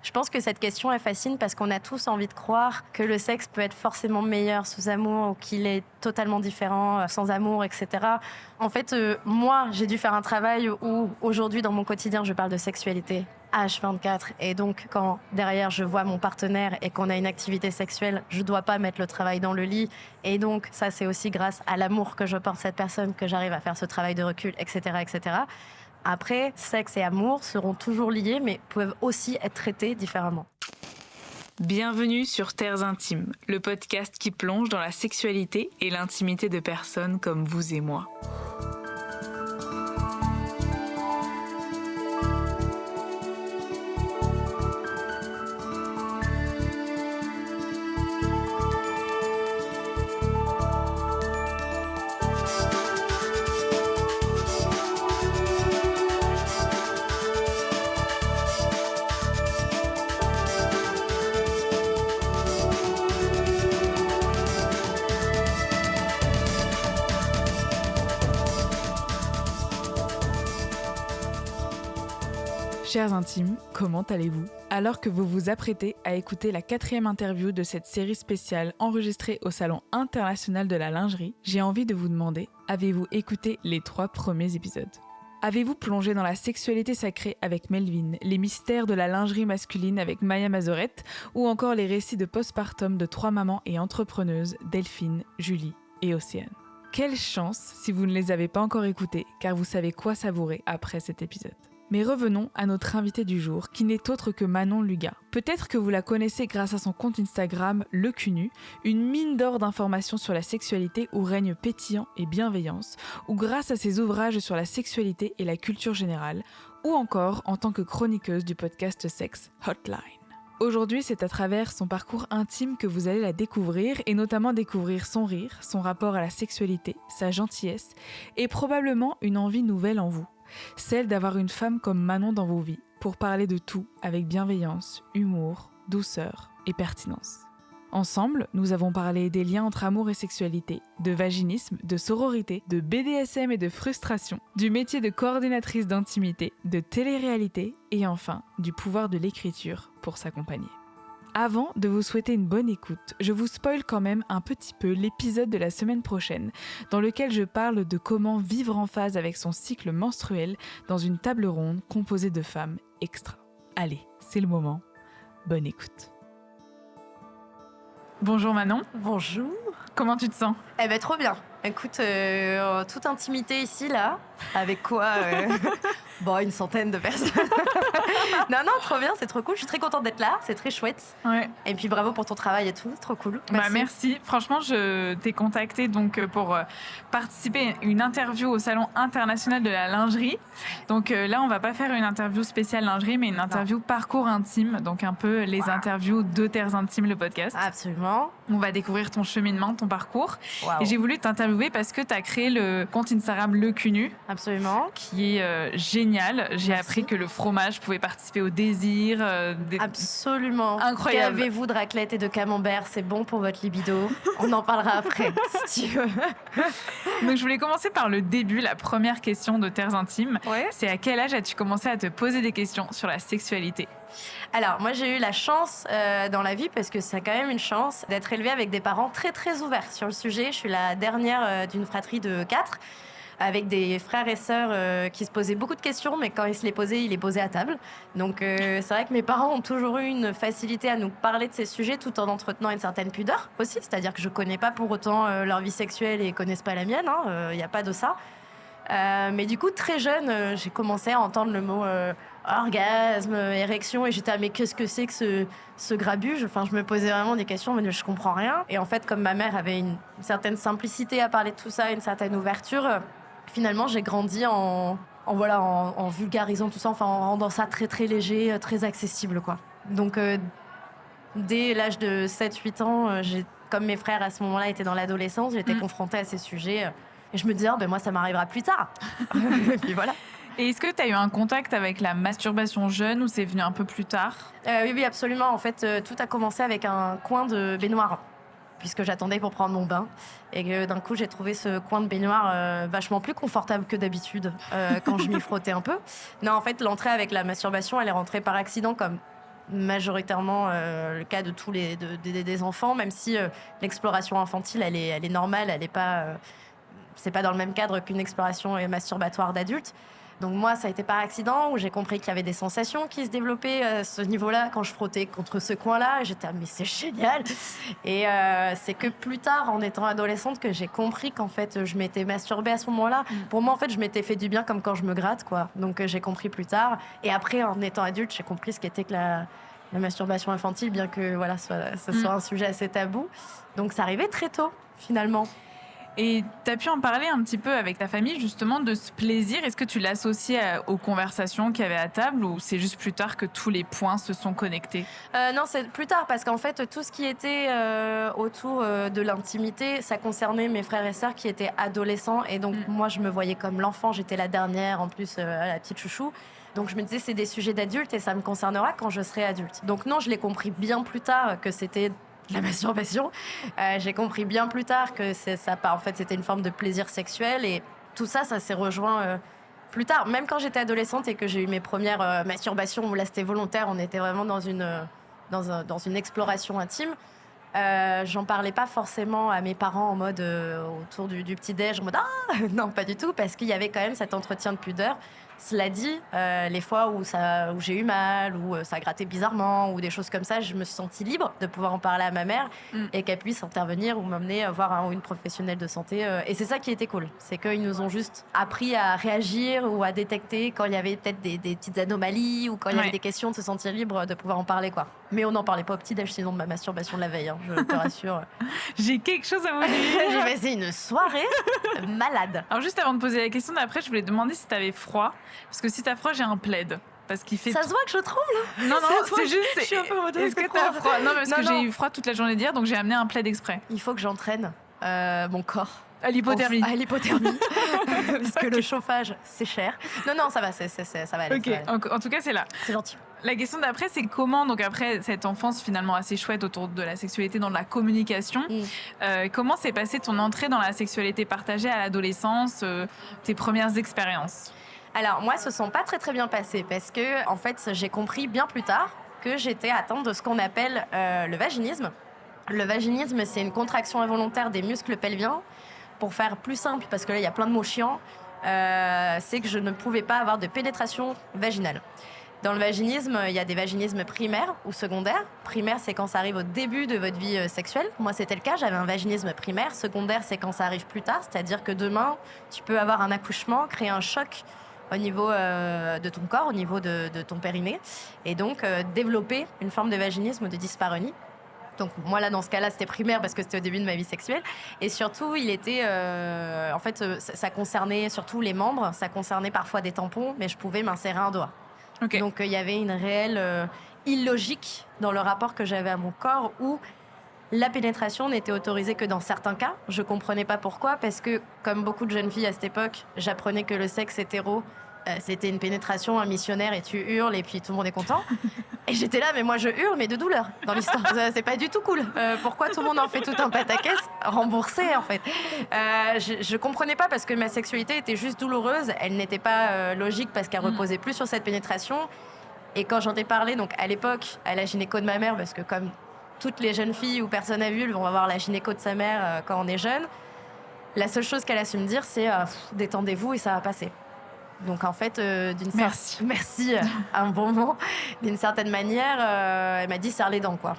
Je pense que cette question, elle fascine parce qu'on a tous envie de croire que le sexe peut être forcément meilleur sous amour ou qu'il est totalement différent sans amour, etc. En fait, moi, j'ai dû faire un travail où, aujourd'hui, dans mon quotidien, je parle de sexualité H24. Et donc, quand derrière, je vois mon partenaire et qu'on a une activité sexuelle, je dois pas mettre le travail dans le lit. Et donc, ça, c'est aussi grâce à l'amour que je porte cette personne que j'arrive à faire ce travail de recul, etc., etc. Après, sexe et amour seront toujours liés, mais peuvent aussi être traités différemment. Bienvenue sur Terres Intimes, le podcast qui plonge dans la sexualité et l'intimité de personnes comme vous et moi. Chers intimes, comment allez-vous ? Alors que vous vous apprêtez à écouter la 4e interview de cette série spéciale enregistrée au Salon international de la lingerie, j'ai envie de vous demander, avez-vous écouté les 3 premiers épisodes ? Avez-vous plongé dans la sexualité sacrée avec Melvin, les mystères de la lingerie masculine avec Maya Mazorette, ou encore les récits de postpartum de 3 mamans et entrepreneuses, Delphine, Julie et Océane ? Quelle chance si vous ne les avez pas encore écoutés, car vous savez quoi savourer après cet épisode. Mais revenons à notre invitée du jour, qui n'est autre que Manon Lugat. Peut-être que vous la connaissez grâce à son compte Instagram Le Cul Nu, une mine d'or d'informations sur la sexualité où règne pétillant et bienveillance, ou grâce à ses ouvrages sur la sexualité et la culture générale, ou encore en tant que chroniqueuse du podcast Sex Hotline. Aujourd'hui, c'est à travers son parcours intime que vous allez la découvrir, et notamment découvrir son rire, son rapport à la sexualité, sa gentillesse, et probablement une envie nouvelle en vous. Celle d'avoir une femme comme Manon dans vos vies, pour parler de tout avec bienveillance, humour, douceur et pertinence. Ensemble, nous avons parlé des liens entre amour et sexualité, de vaginisme, de sororité, de BDSM et de frustration, du métier de coordinatrice d'intimité, de télé-réalité et enfin du pouvoir de l'écriture pour s'accompagner. Avant de vous souhaiter une bonne écoute, je vous spoil quand même un petit peu l'épisode de la semaine prochaine, dans lequel je parle de comment vivre en phase avec son cycle menstruel dans une table ronde composée de femmes extra. Allez, c'est le moment. Bonne écoute. Bonjour Manon. Bonjour. Comment tu te sens ? Eh ben, trop bien. Écoute, toute intimité ici, là, avec quoi une centaine de personnes. Non, trop bien, c'est trop cool. Je suis très contente d'être là, c'est très chouette. Ouais. Et puis bravo pour ton travail et tout, trop cool. Merci. Franchement, je t'ai contacté donc pour participer à une interview au Salon international de la lingerie. Donc là, on va pas faire une interview spéciale lingerie, mais une interview parcours intime. Donc un peu les interviews de Terres Intimes, le podcast. Absolument. On va découvrir ton cheminement, ton parcours. Wow. Et j'ai voulu t'interviewer parce que tu as créé le compte Instagram Le Cul Nu. Absolument. Qui est génial. J'ai appris que le fromage pouvait participer au désir. Absolument. Incroyable. Gavez-vous de raclette et de camembert, c'est bon pour votre libido. On en parlera après, si tu veux. Donc je voulais commencer par le début, la première question de Terres Intimes. Ouais. C'est à quel âge as-tu commencé à te poser des questions sur la sexualité ? Alors, moi, j'ai eu la chance dans la vie, parce que c'est quand même une chance, d'être élevée avec des parents très, très ouverts sur le sujet. Je suis la dernière d'une fratrie de 4, avec des frères et sœurs qui se posaient beaucoup de questions, mais quand ils se les posaient, ils les posaient à table. Donc, c'est vrai que mes parents ont toujours eu une facilité à nous parler de ces sujets, tout en entretenant une certaine pudeur aussi. C'est-à-dire que je connais pas pour autant leur vie sexuelle et ils connaissent pas la mienne. Il n'y a pas de ça. Mais du coup, très jeune, j'ai commencé à entendre le mot orgasme, érection, et j'étais mais qu'est-ce que c'est que ce grabuge ? Enfin, je me posais vraiment des questions, mais je comprends rien. Et en fait, comme ma mère avait une certaine simplicité à parler de tout ça, une certaine ouverture, finalement, j'ai grandi en vulgarisant tout ça, enfin, en rendant ça très très léger, très accessible, quoi. Donc, dès l'âge de 7-8 ans, comme mes frères à ce moment-là étaient dans l'adolescence, j'étais confrontée à ces sujets. Et je me disais, moi, ça m'arrivera plus tard. Et puis voilà. Et est-ce que tu as eu un contact avec la masturbation jeune ou c'est venu un peu plus tard ? Oui, absolument. En fait, tout a commencé avec un coin de baignoire, puisque j'attendais pour prendre mon bain. Et que d'un coup, j'ai trouvé ce coin de baignoire vachement plus confortable que d'habitude quand je m'y frottais un peu. Non, en fait, l'entrée avec la masturbation, elle est rentrée par accident, comme majoritairement le cas de tous des enfants, même si l'exploration infantile, elle est normale, elle est pas, c'est pas dans le même cadre qu'une exploration masturbatoire d'adulte. Donc moi, ça a été par accident où j'ai compris qu'il y avait des sensations qui se développaient à ce niveau-là quand je frottais contre ce coin-là. J'étais mais c'est génial. Et c'est que plus tard, en étant adolescente, que j'ai compris qu'en fait, je m'étais masturbée à ce moment-là. Pour moi, en fait, je m'étais fait du bien comme quand je me gratte, quoi. Donc j'ai compris plus tard. Et après, en étant adulte, j'ai compris ce qu'était que la masturbation infantile, bien que voilà, ce soit un sujet assez tabou. Donc ça arrivait très tôt, finalement. Et tu as pu en parler un petit peu avec ta famille, justement, de ce plaisir. Est-ce que tu l'associes aux conversations qu'il y avait à table ou c'est juste plus tard que tous les points se sont connectés ? Non, c'est plus tard parce qu'en fait, tout ce qui était autour de l'intimité, ça concernait mes frères et sœurs qui étaient adolescents. Et donc, moi, je me voyais comme l'enfant. J'étais la dernière, en plus, la petite chouchou. Donc, je me disais, c'est des sujets d'adultes et ça me concernera quand je serai adulte. Donc, non, je l'ai compris bien plus tard que c'était la masturbation. J'ai compris bien plus tard que en fait, c'était une forme de plaisir sexuel et tout ça, ça s'est rejoint plus tard. Même quand j'étais adolescente et que j'ai eu mes premières masturbations, où là c'était volontaire, on était vraiment dans une exploration intime. J'en parlais pas forcément à mes parents en mode autour du petit-déj, en mode ah non, pas du tout, parce qu'il y avait quand même cet entretien de pudeur. Cela dit, les fois où j'ai eu mal, où ça grattait bizarrement, ou des choses comme ça, je me suis sentie libre de pouvoir en parler à ma mère et qu'elle puisse intervenir ou m'emmener voir un ou une professionnelle de santé. Et c'est ça qui était cool, c'est qu'ils nous ont juste appris à réagir ou à détecter quand il y avait peut-être des petites anomalies ou quand il y avait des questions, de se sentir libre de pouvoir en parler, quoi. Mais on n'en parlait pas au petit-déj, sinon de ma masturbation de la veille, hein, je te rassure. J'ai quelque chose à vous dire. J'ai passé une soirée malade. Alors juste avant de poser la question d'après, je voulais demander si t'avais froid. Parce que si t'as froid, j'ai un plaid. Parce qu'il fait... Ça se voit que je tremble. Non, c'est juste... Je suis un peu en mode, est-ce que t'as froid ? Non, parce que j'ai eu froid toute la journée d'hier, donc j'ai amené un plaid exprès. Il faut que j'entraîne mon corps. À l'hypothermie. À l'hypothermie. Parce que le chauffage, c'est cher. Non, ça va, ça va aller. Ok, en tout cas, c'est là. C'est gentil. La question d'après, c'est comment, donc après cette enfance finalement assez chouette autour de la sexualité dans la communication, comment s'est passée ton entrée dans la sexualité partagée à l'adolescence, tes premières expériences ? Alors moi, ce ne sont pas très très bien passées parce que en fait, j'ai compris bien plus tard que j'étais atteinte de ce qu'on appelle le vaginisme. Le vaginisme, c'est une contraction involontaire des muscles pelviens. Pour faire plus simple, parce que là, il y a plein de mots chiants, c'est que je ne pouvais pas avoir de pénétration vaginale. Dans le vaginisme, il y a des vaginismes primaires ou secondaires. Primaire, c'est quand ça arrive au début de votre vie sexuelle. Moi, c'était le cas, j'avais un vaginisme primaire. Secondaire, c'est quand ça arrive plus tard, c'est-à-dire que demain, tu peux avoir un accouchement, créer un choc au niveau de ton corps, au niveau de ton périnée, et donc développer une forme de vaginisme ou de dyspareunie. Donc moi là dans ce cas-là c'était primaire parce que c'était au début de ma vie sexuelle et surtout il était en fait ça concernait surtout les membres, ça concernait parfois des tampons mais je pouvais m'insérer un doigt. Okay. Donc il y avait une réelle illogique dans le rapport que j'avais à mon corps où la pénétration n'était autorisée que dans certains cas. Je comprenais pas pourquoi parce que comme beaucoup de jeunes filles à cette époque, j'apprenais que le sexe hétéro c'était une pénétration, un missionnaire et tu hurles et puis tout le monde est content. Et j'étais là, mais moi je hurle, mais de douleur dans l'histoire. C'est pas du tout cool. Pourquoi tout le monde en fait tout un pataquès remboursé en fait. Je comprenais pas parce que ma sexualité était juste douloureuse. Elle n'était pas logique parce qu'elle reposait plus sur cette pénétration. Et quand j'en ai parlé, donc à l'époque, à la gynéco de ma mère, parce que comme toutes les jeunes filles ou personnes à vulve vont avoir la gynéco de sa mère quand on est jeune, la seule chose qu'elle a su me dire, c'est détendez-vous et ça va passer. Donc en fait, merci, un bon mot. D'une certaine manière, elle m'a dit serre les dents, quoi.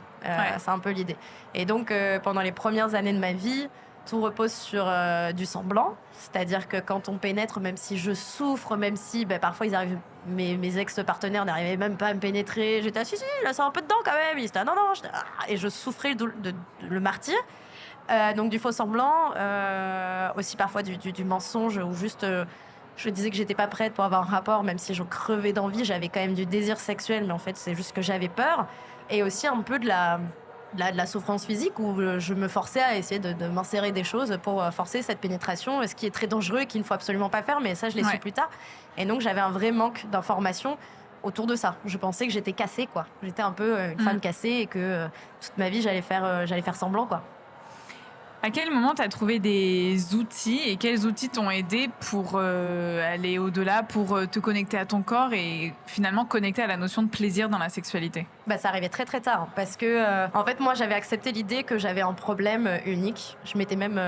C'est un peu l'idée. Et donc pendant les premières années de ma vie, tout repose sur du semblant, c'est-à-dire que quand on pénètre, même si je souffre, même si parfois ils arrivent, mes ex-partenaires n'arrivaient même pas à me pénétrer, j'étais si là c'est un peu dedans quand même. Ils étaient non, et je souffrais le martyre. Donc du faux semblant, aussi parfois du mensonge ou juste je disais que j'étais pas prête pour avoir un rapport, même si je crevais d'envie, j'avais quand même du désir sexuel, mais en fait c'est juste que j'avais peur. Et aussi un peu de la souffrance physique où je me forçais à essayer de m'insérer des choses pour forcer cette pénétration, ce qui est très dangereux et qu'il ne faut absolument pas faire, mais ça je l'ai su plus tard. Et donc j'avais un vrai manque d'informations autour de ça. Je pensais que j'étais cassée, quoi. J'étais un peu une femme cassée et que toute ma vie j'allais faire semblant, quoi. À quel moment tu as trouvé des outils et quels outils t'ont aidé pour aller au-delà, pour te connecter à ton corps et finalement connecter à la notion de plaisir dans la sexualité? Ça arrivait très très tard parce que en fait moi j'avais accepté l'idée que j'avais un problème unique. Je m'étais même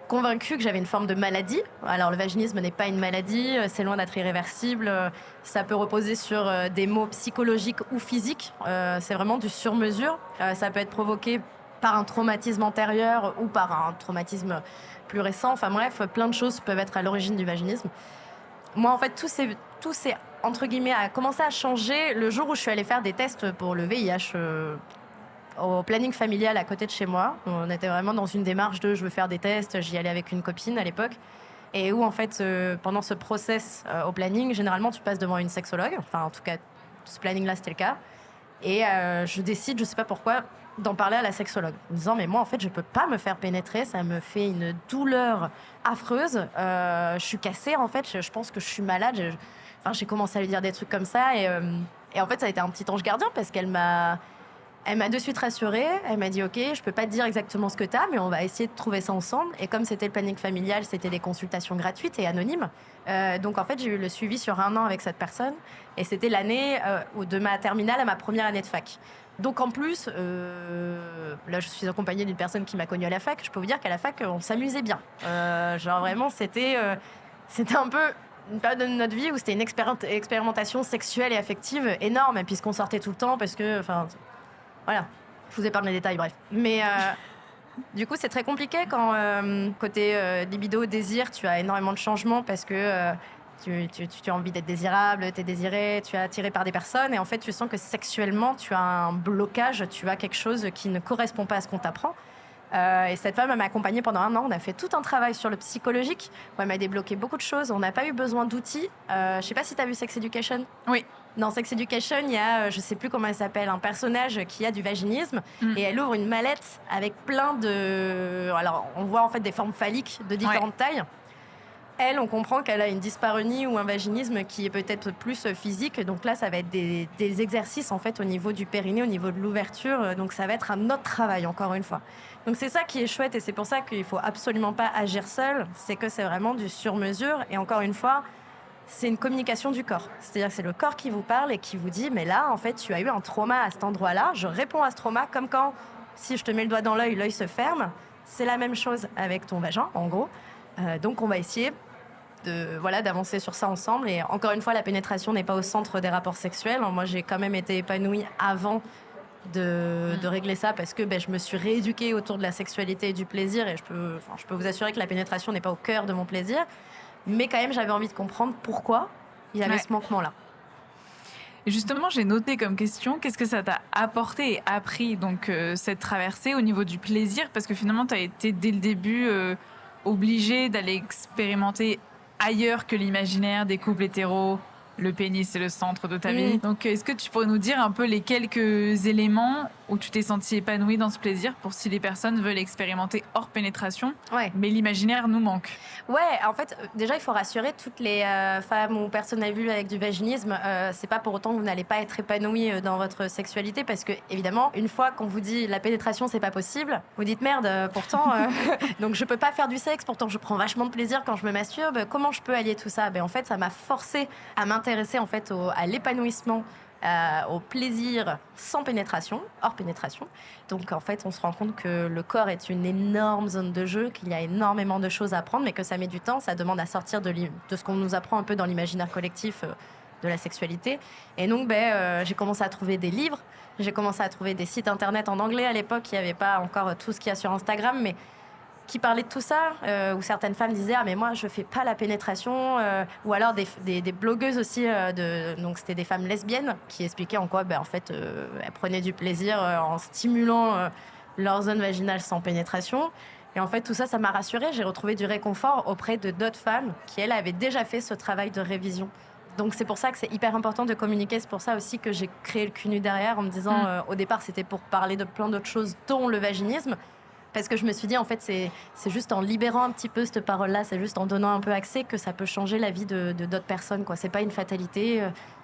convaincue que j'avais une forme de maladie. Alors le vaginisme n'est pas une maladie, c'est loin d'être irréversible. Ça peut reposer sur des maux psychologiques ou physiques. C'est vraiment du sur-mesure. Ça peut être provoqué par un traumatisme antérieur ou par un traumatisme plus récent. Enfin bref, plein de choses peuvent être à l'origine du vaginisme. Moi, en fait, tout s'est entre guillemets, a commencé à changer le jour où je suis allée faire des tests pour le VIH au planning familial à côté de chez moi. On était vraiment dans une démarche de je veux faire des tests. J'y allais avec une copine à l'époque. Et où, en fait, pendant ce process au planning, généralement, tu passes devant une sexologue. Enfin, en tout cas, ce planning-là, c'était le cas. Et je décide, je sais pas pourquoi, d'en parler à la sexologue. En me disant, mais moi, en fait, je peux pas me faire pénétrer. Ça me fait une douleur affreuse. Je suis cassée, en fait. Je pense que je suis malade. J'ai commencé à lui dire des trucs comme ça. Et en fait, ça a été un petit ange gardien parce qu'elle m'a de suite rassurée. Elle m'a dit, OK, je peux pas te dire exactement ce que t'as, mais on va essayer de trouver ça ensemble. Et comme c'était le planning familial, c'était des consultations gratuites et anonymes. Donc, en fait, j'ai eu le suivi sur 1 an avec cette personne. Et c'était l'année de ma terminale à ma première année de fac. Donc en plus, là je suis accompagnée d'une personne qui m'a connue à la fac. Je peux vous dire qu'à la fac, on s'amusait bien. Genre vraiment, c'était un peu une période de notre vie où c'était une expérimentation sexuelle et affective énorme, puisqu'on sortait tout le temps, parce que, enfin, voilà, je vous épargne les détails, bref. Mais du coup, c'est très compliqué quand, côté libido, désir, tu as énormément de changements parce que tu as envie d'être désirable, tu es désiré, tu es attiré par des personnes et en fait, tu sens que sexuellement, tu as un blocage, tu as quelque chose qui ne correspond pas à ce qu'on t'apprend. Et cette femme, elle m'a accompagnée pendant 1 an. On a fait tout un travail sur le psychologique où elle m'a débloqué beaucoup de choses. On n'a pas eu besoin d'outils. Je sais pas si tu as vu Sex Education. Oui. Dans Sex Education, il y a, je sais plus comment elle s'appelle, un personnage qui a du vaginisme et elle ouvre une mallette avec plein de... Alors, on voit en fait des formes phalliques de différentes tailles. Elle, on comprend qu'elle a une dyspareunie ou un vaginisme qui est peut-être plus physique. Donc là, ça va être des exercices en fait au niveau du périnée, au niveau de l'ouverture. Donc ça va être un autre travail, encore une fois. Donc c'est ça qui est chouette et c'est pour ça qu'il ne faut absolument pas agir seul. C'est que c'est vraiment du sur-mesure. Et encore une fois, c'est une communication du corps. C'est-à-dire que c'est le corps qui vous parle et qui vous dit « Mais là, en fait, tu as eu un trauma à cet endroit-là. Je réponds à ce trauma comme quand, si je te mets le doigt dans l'œil, l'œil se ferme. C'est la même chose avec ton vagin, en gros. Donc on va essayer d'avancer sur ça ensemble. Et encore une fois, la pénétration n'est pas au centre des rapports sexuels. Moi, j'ai quand même été épanouie avant de régler ça parce que je me suis rééduquée autour de la sexualité et du plaisir. Et je peux vous assurer que la pénétration n'est pas au cœur de mon plaisir. Mais quand même, j'avais envie de comprendre pourquoi il y avait ce manquement-là. Et justement, j'ai noté comme question, qu'est-ce que ça t'a apporté et appris, donc, cette traversée au niveau du plaisir? Parce que finalement, tu as été dès le début obligée d'aller expérimenter ailleurs que l'imaginaire des couples hétéros. Le pénis, c'est le centre de ta vie. Donc, est-ce que tu pourrais nous dire un peu les quelques éléments où tu t'es sentie épanouie dans ce plaisir pour si les personnes veulent expérimenter hors pénétration, mais l'imaginaire nous manque? Ouais, en fait, déjà, il faut rassurer toutes les femmes ou personnes adultes avec du vaginisme. C'est pas pour autant que vous n'allez pas être épanouie dans votre sexualité parce que, évidemment, une fois qu'on vous dit la pénétration, c'est pas possible, vous dites merde, pourtant, donc je peux pas faire du sexe, pourtant je prends vachement de plaisir quand je me masturbe. Comment je peux allier tout ça? En fait, ça m'a forcée à m'intéresser en fait à l'épanouissement, au plaisir sans pénétration, hors pénétration. Donc en fait, on se rend compte que le corps est une énorme zone de jeu, qu'il y a énormément de choses à apprendre, mais que ça met du temps, ça demande à sortir de ce qu'on nous apprend un peu dans l'imaginaire collectif de la sexualité. Et donc j'ai commencé à trouver des livres, j'ai commencé à trouver des sites internet en anglais à l'époque, il n'y avait pas encore tout ce qu'il y a sur Instagram, mais qui parlaient de tout ça, où certaines femmes disaient « Ah, mais moi, je fais pas la pénétration », ou alors des blogueuses aussi, donc c'était des femmes lesbiennes, qui expliquaient en quoi, en fait, elles prenaient du plaisir en stimulant leur zone vaginale sans pénétration. Et en fait, tout ça, ça m'a rassurée. J'ai retrouvé du réconfort auprès de d'autres femmes qui, elles, avaient déjà fait ce travail de révision. Donc c'est pour ça que c'est hyper important de communiquer. C'est pour ça aussi que j'ai créé le cul-nu derrière, en me disant, au départ, c'était pour parler de plein d'autres choses, dont le vaginisme. Parce que je me suis dit, en fait, c'est juste en libérant un petit peu cette parole-là, c'est juste en donnant un peu accès que ça peut changer la vie de d'autres personnes, quoi. C'est pas une fatalité.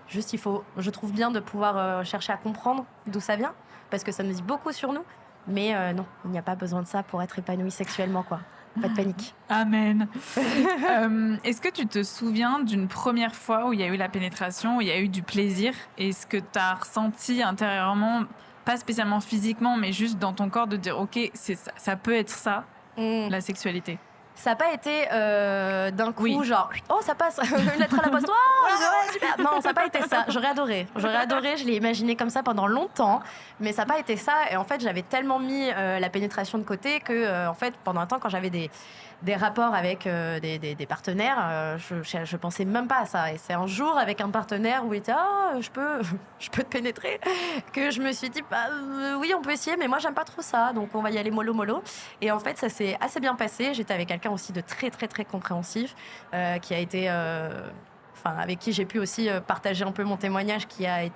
Juste, je trouve bien de pouvoir chercher à comprendre d'où ça vient, parce que ça nous dit beaucoup sur nous. Mais non, il n'y a pas besoin de ça pour être épanoui sexuellement, quoi. Pas de panique. Amen. Est-ce que tu te souviens d'une première fois où il y a eu la pénétration, où il y a eu du plaisir? Est-ce que tu as ressenti intérieurement, pas spécialement physiquement, mais juste dans ton corps, de dire, OK, c'est ça, ça peut être ça, la sexualité? Ça n'a pas été d'un coup, Oui. genre, oh, ça passe, une lettre à la poste, oh, ouais, super. Non, ça n'a pas été ça. J'aurais adoré, je l'ai imaginé comme ça pendant longtemps, mais ça n'a pas été ça. Et en fait, j'avais tellement mis la pénétration de côté que, en fait, pendant un temps, quand j'avais des rapports avec des partenaires, je pensais même pas à ça. Et c'est un jour avec un partenaire où il était je peux te pénétrer, que je me suis dit oui, on peut essayer, mais moi j'aime pas trop ça, donc on va y aller mollo mollo. Et en fait, ça s'est assez bien passé. J'étais avec quelqu'un aussi de très très très compréhensif, qui a été avec qui j'ai pu aussi partager un peu mon témoignage, qui a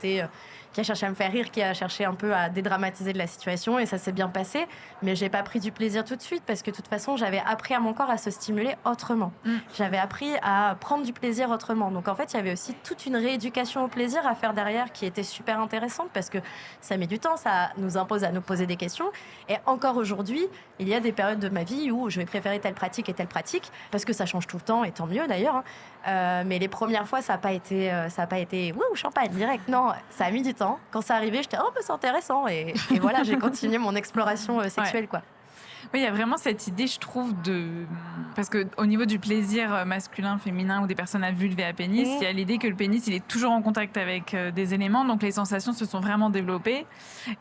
cherché à me faire rire, qui a cherché un peu à dédramatiser de la situation, et ça s'est bien passé. Mais j'ai pas pris du plaisir tout de suite, parce que de toute façon, j'avais appris à mon corps à se stimuler autrement. J'avais appris à prendre du plaisir autrement. Donc en fait, il y avait aussi toute une rééducation au plaisir à faire derrière, qui était super intéressante, parce que ça met du temps, ça nous impose à nous poser des questions. Et encore aujourd'hui, il y a des périodes de ma vie où je vais préférer telle pratique et telle pratique, parce que ça change tout le temps, et tant mieux d'ailleurs, hein. Mais les premières fois, ça n'a pas été wouh, champagne direct. Non, ça a mis du temps. Quand c'est arrivé, j'étais c'est intéressant, et voilà, j'ai continué mon exploration sexuelle, quoi. Oui, il y a vraiment cette idée, je trouve, parce qu'au niveau du plaisir masculin, féminin ou des personnes à vulve et à pénis, il y a l'idée que le pénis, il est toujours en contact avec des éléments, donc les sensations se sont vraiment développées.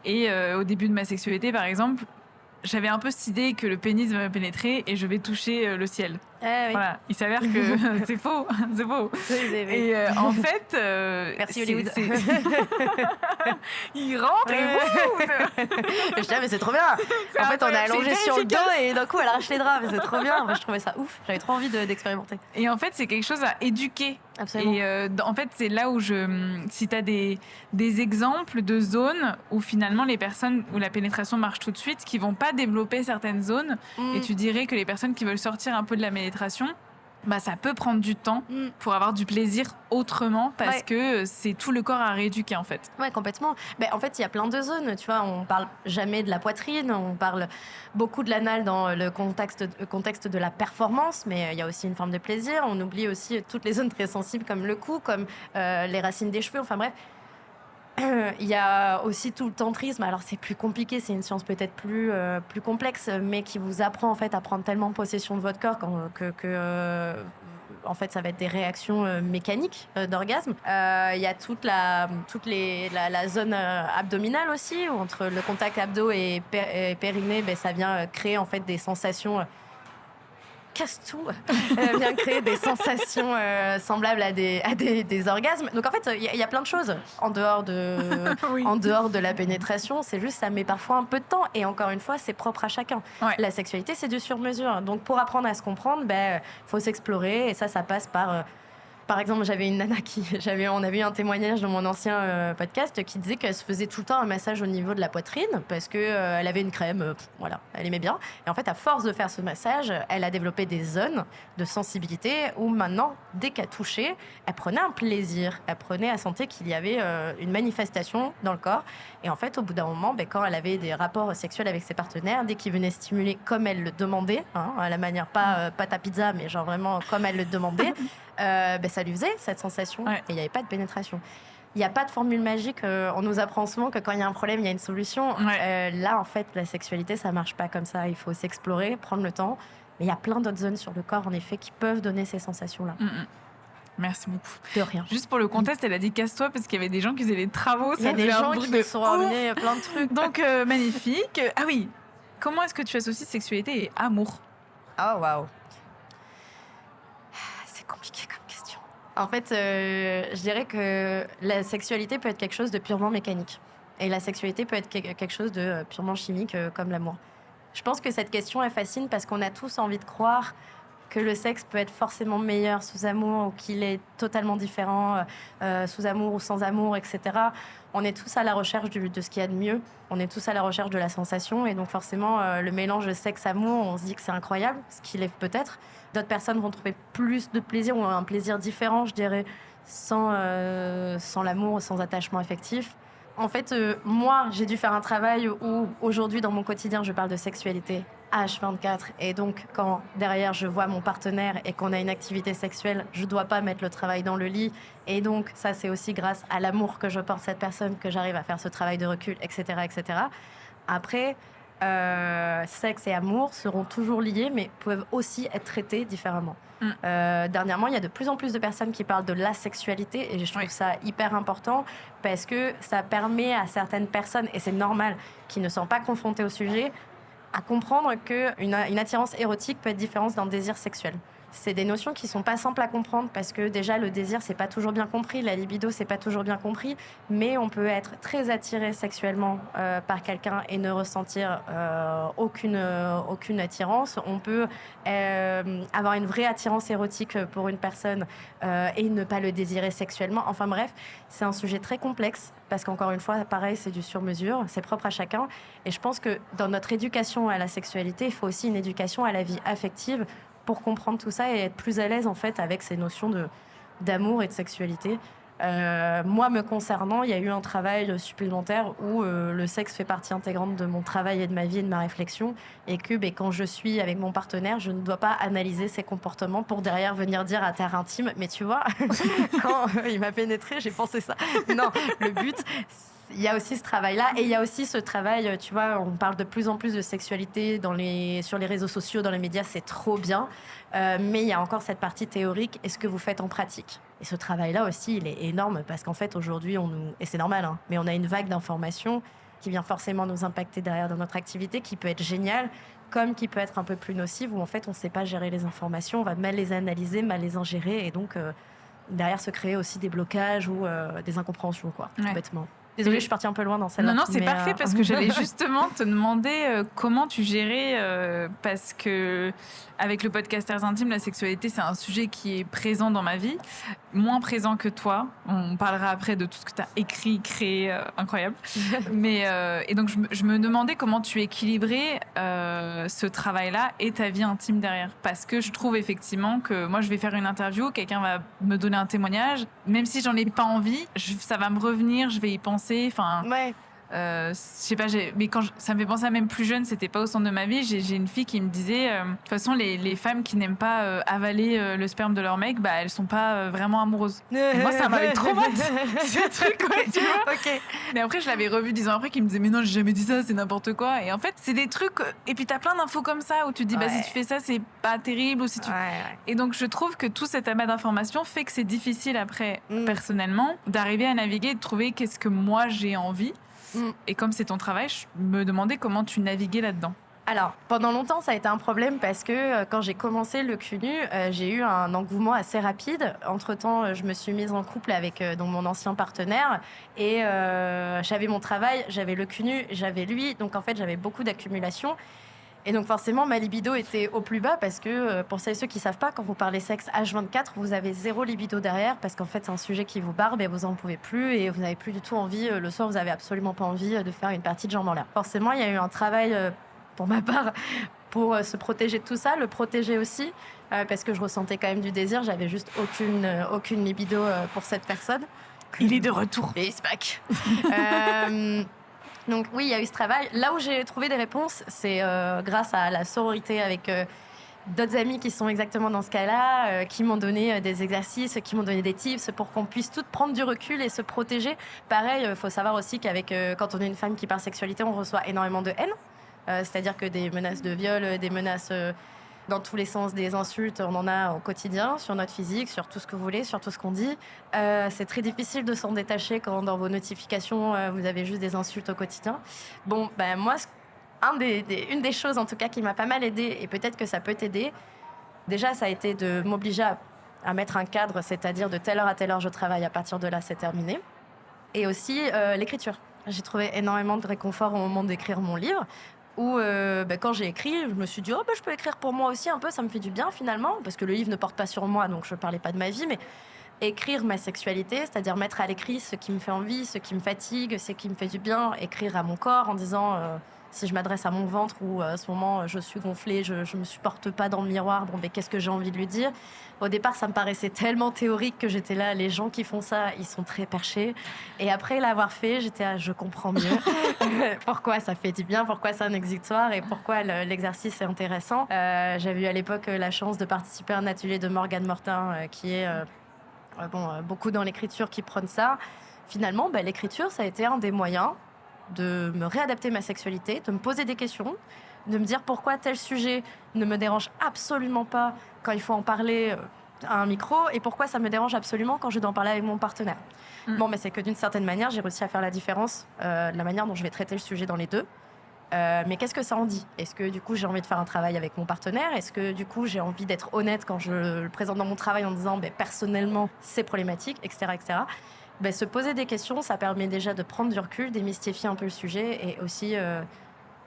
Et au début de ma sexualité, par exemple, j'avais un peu cette idée que le pénis va me pénétrer et je vais toucher le ciel. Oui. Voilà. Il s'avère que c'est faux, c'est faux. Et en fait, merci Hollywood. Il rentre et je disais, mais c'est trop bien. En fait, on est allongé sur le dos et d'un coup, elle arrache les draps. Mais c'est trop bien. Je trouvais ça ouf. J'avais trop envie d'expérimenter. Et en fait, c'est quelque chose à éduquer. Absolument. Et en fait, c'est là où si tu as des exemples de zones où finalement les personnes où la pénétration marche tout de suite, qui vont pas développer certaines zones, et tu dirais que les personnes qui veulent sortir un peu de la pénétration, ça peut prendre du temps pour avoir du plaisir autrement, parce que c'est tout le corps à rééduquer en fait. Ouais, complètement. En fait, il y a plein de zones. Tu vois, on parle jamais de la poitrine, on parle beaucoup de l'anal dans le contexte de la performance, mais il y a aussi une forme de plaisir. On oublie aussi toutes les zones très sensibles comme le cou, comme les racines des cheveux. Enfin bref. Il y a aussi tout le tantrisme. Alors c'est plus compliqué, c'est une science peut-être plus complexe, mais qui vous apprend en fait à prendre tellement possession de votre corps que en fait ça va être des réactions mécaniques d'orgasme. Il y a toute la zone abdominale aussi, où entre le contact abdo et périnée, ça vient créer en fait des sensations. Casse tout, vient créer des sensations semblables à des orgasmes. Donc en fait, il y a plein de choses en dehors de la pénétration. C'est juste, ça met parfois un peu de temps. Et encore une fois, c'est propre à chacun. Ouais. La sexualité, c'est du sur-mesure. Donc pour apprendre à se comprendre, faut s'explorer. Et ça passe par exemple, j'avais une nana on avait eu un témoignage dans mon ancien podcast qui disait qu'elle se faisait tout le temps un massage au niveau de la poitrine parce que elle avait une crème, voilà, elle aimait bien. Et en fait, à force de faire ce massage, elle a développé des zones de sensibilité où maintenant, dès qu'elle touchait, elle prenait un plaisir. Elle sentait qu'il y avait une manifestation dans le corps. Et en fait, au bout d'un moment, quand elle avait des rapports sexuels avec ses partenaires, dès qu'ils venaient stimuler comme elle le demandait, à la manière pas pâte à pizza, mais genre vraiment comme elle le demandait, ça lui faisait cette sensation. Ouais. Et il n'y avait pas de pénétration. Il n'y a pas de formule magique. On nous apprend souvent que quand il y a un problème, il y a une solution. Ouais. Là, en fait, la sexualité, ça ne marche pas comme ça. Il faut s'explorer, prendre le temps. Mais il y a plein d'autres zones sur le corps, en effet, qui peuvent donner ces sensations-là. Merci beaucoup. De rien. Juste pour le contexte, elle a dit casse-toi parce qu'il y avait des gens qui faisaient des travaux. Il y a des gens qui me sont ramenés plein de trucs. Donc, magnifique. Ah oui, comment est-ce que tu associes sexualité et amour? Oh, waouh. C'est compliqué comme question. En fait, je dirais que la sexualité peut être quelque chose de purement mécanique. Et la sexualité peut être quelque chose de purement chimique, comme l'amour. Je pense que cette question, elle fascine parce qu'on a tous envie de croire que le sexe peut être forcément meilleur sous amour ou qu'il est totalement différent sous amour ou sans amour, etc. On est tous à la recherche de ce qu'il y a de mieux. On est tous à la recherche de la sensation. Et donc forcément, le mélange de sexe-amour, on se dit que c'est incroyable, ce qu'il est peut-être. D'autres personnes vont trouver plus de plaisir ou un plaisir différent, je dirais, sans l'amour, sans attachement affectif. En fait, moi, j'ai dû faire un travail où, aujourd'hui, dans mon quotidien, je parle de sexualité H24. Et donc, quand derrière, je vois mon partenaire et qu'on a une activité sexuelle, je ne dois pas mettre le travail dans le lit. Et donc, ça, c'est aussi grâce à l'amour que je porte cette personne que j'arrive à faire ce travail de recul, etc., etc. Après, sexe et amour seront toujours liés, mais peuvent aussi être traités différemment. Dernièrement, il y a de plus en plus de personnes qui parlent de la sexualité et je trouve ça hyper important parce que ça permet à certaines personnes, et c'est normal, qui ne sont pas confrontées au sujet, à comprendre qu'une attirance érotique peut être différente d'un désir sexuel. C'est des notions qui sont pas simples à comprendre parce que déjà le désir c'est pas toujours bien compris, la libido c'est pas toujours bien compris, mais on peut être très attiré sexuellement par quelqu'un et ne ressentir aucune attirance. On peut avoir une vraie attirance érotique pour une personne et ne pas le désirer sexuellement. Enfin bref, c'est un sujet très complexe parce qu'encore une fois, pareil, c'est du sur-mesure, c'est propre à chacun. Et je pense que dans notre éducation à la sexualité, il faut aussi une éducation à la vie affective pour comprendre tout ça et être plus à l'aise en fait avec ces notions d'amour et de sexualité. Moi, me concernant, il y a eu un travail supplémentaire où le sexe fait partie intégrante de mon travail et de ma vie et de ma réflexion et que quand je suis avec mon partenaire, je ne dois pas analyser ses comportements pour derrière venir dire à terre intime, mais tu vois, quand il m'a pénétré, j'ai pensé ça. Non, le but, il y a aussi ce travail-là et il y a aussi ce travail, tu vois, on parle de plus en plus de sexualité sur les réseaux sociaux, dans les médias, c'est trop bien, mais il y a encore cette partie théorique, et ce que vous faites en pratique. Et ce travail-là aussi, il est énorme parce qu'en fait, aujourd'hui, et c'est normal, hein, mais on a une vague d'informations qui vient forcément nous impacter derrière dans notre activité, qui peut être géniale, comme qui peut être un peu plus nocive, où en fait, on ne sait pas gérer les informations, on va mal les analyser, mal les ingérer, et donc derrière se créer aussi des blocages ou des incompréhensions, quoi, tout bêtement. Désolée, je suis partie un peu loin dans celle-là. Non, c'est parfait parce que j'allais justement te demander comment tu gérais, parce que avec le Podcasters Intimes, la sexualité, c'est un sujet qui est présent dans ma vie, moins présent que toi. On parlera après de tout ce que tu as écrit, créé, incroyable. Et donc, je me demandais comment tu équilibrais ce travail-là et ta vie intime derrière. Parce que je trouve effectivement que moi, je vais faire une interview, quelqu'un va me donner un témoignage, même si j'en ai pas envie, ça va me revenir, je vais y penser. Enfin, je sais pas, mais ça me fait penser à même plus jeune, c'était pas au centre de ma vie. J'ai une fille qui me disait, de toute façon, les femmes qui n'aiment pas avaler le sperme de leur mec, elles sont pas vraiment amoureuses. Et moi, ça m'avait trop mal, ce truc, tu vois. Okay. Mais après, je l'avais revu 10 ans après, qui me disait, mais non, j'ai jamais dit ça, c'est n'importe quoi. Et en fait, c'est des trucs. Et puis, t'as plein d'infos comme ça où tu te dis, si tu fais ça, c'est pas terrible. Ou si tu... Et donc, je trouve que tout cet amas d'informations fait que c'est difficile après, personnellement, d'arriver à naviguer et de trouver qu'est-ce que moi j'ai envie. Et comme c'est ton travail, je me demandais comment tu naviguais là-dedans. Alors, pendant longtemps, ça a été un problème parce que quand j'ai commencé le cul-nu, j'ai eu un engouement assez rapide. Entre-temps, je me suis mise en couple avec mon ancien partenaire et j'avais mon travail, j'avais le cul-nu, j'avais lui. Donc, en fait, j'avais beaucoup d'accumulation. Et donc forcément, ma libido était au plus bas parce que, pour celles et ceux qui ne savent pas, quand vous parlez sexe H24, vous avez zéro libido derrière parce qu'en fait, c'est un sujet qui vous barbe et vous n'en pouvez plus et vous n'avez plus du tout envie. Le soir, vous n'avez absolument pas envie de faire une partie de jambes en l'air. Forcément, il y a eu un travail, pour ma part, pour se protéger de tout ça, le protéger aussi, parce que je ressentais quand même du désir. J'avais juste aucune libido pour cette personne. Il est de retour. Et it's back. Donc oui, il y a eu ce travail. Là où j'ai trouvé des réponses, c'est grâce à la sororité avec d'autres amis qui sont exactement dans ce cas-là, qui m'ont donné des exercices, qui m'ont donné des tips pour qu'on puisse toutes prendre du recul et se protéger. Pareil, il faut savoir aussi qu'avec quand on est une femme qui parle sexualité, on reçoit énormément de haine. C'est-à-dire que des menaces de viol, des menaces dans tous les sens, des insultes, on en a au quotidien, sur notre physique, sur tout ce que vous voulez, sur tout ce qu'on dit. C'est très difficile de s'en détacher quand dans vos notifications, vous avez juste des insultes au quotidien. Bon, moi, une des choses en tout cas qui m'a pas mal aidée, et peut-être que ça peut t'aider, déjà ça a été de m'obliger à mettre un cadre, c'est-à-dire de telle heure à telle heure je travaille, à partir de là c'est terminé. Et aussi l'écriture. J'ai trouvé énormément de réconfort au moment d'écrire mon livre, où quand j'ai écrit, je me suis dit je peux écrire pour moi aussi un peu, ça me fait du bien finalement, parce que le livre ne porte pas sur moi, donc je parlais pas de ma vie, mais écrire ma sexualité, c'est-à-dire mettre à l'écrit ce qui me fait envie, ce qui me fatigue, ce qui me fait du bien, écrire à mon corps en disant Si je m'adresse à mon ventre ou à ce moment je suis gonflée, je me supporte pas dans le miroir, bon, mais qu'est-ce que j'ai envie de lui dire? Au départ, ça me paraissait tellement théorique que j'étais là, les gens qui font ça, ils sont très perchés. Et après l'avoir fait, j'étais là, je comprends mieux pourquoi ça fait du bien, pourquoi c'est un exutoire et pourquoi l'exercice est intéressant. J'avais eu à l'époque la chance de participer à un atelier de Morgane Mortin qui est beaucoup dans l'écriture qui prône ça. Finalement, l'écriture, ça a été un des moyens de me réadapter ma sexualité, de me poser des questions, de me dire pourquoi tel sujet ne me dérange absolument pas quand il faut en parler à un micro et pourquoi ça me dérange absolument quand je dois en parler avec mon partenaire. Bon, mais c'est que d'une certaine manière, j'ai réussi à faire la différence de la manière dont je vais traiter le sujet dans les deux. Mais qu'est-ce que ça en dit? Est-ce que du coup j'ai envie de faire un travail avec mon partenaire? Est-ce que du coup j'ai envie d'être honnête quand je le présente dans mon travail en disant personnellement c'est problématique, etc. etc. Se poser des questions, ça permet déjà de prendre du recul, démystifier un peu le sujet et aussi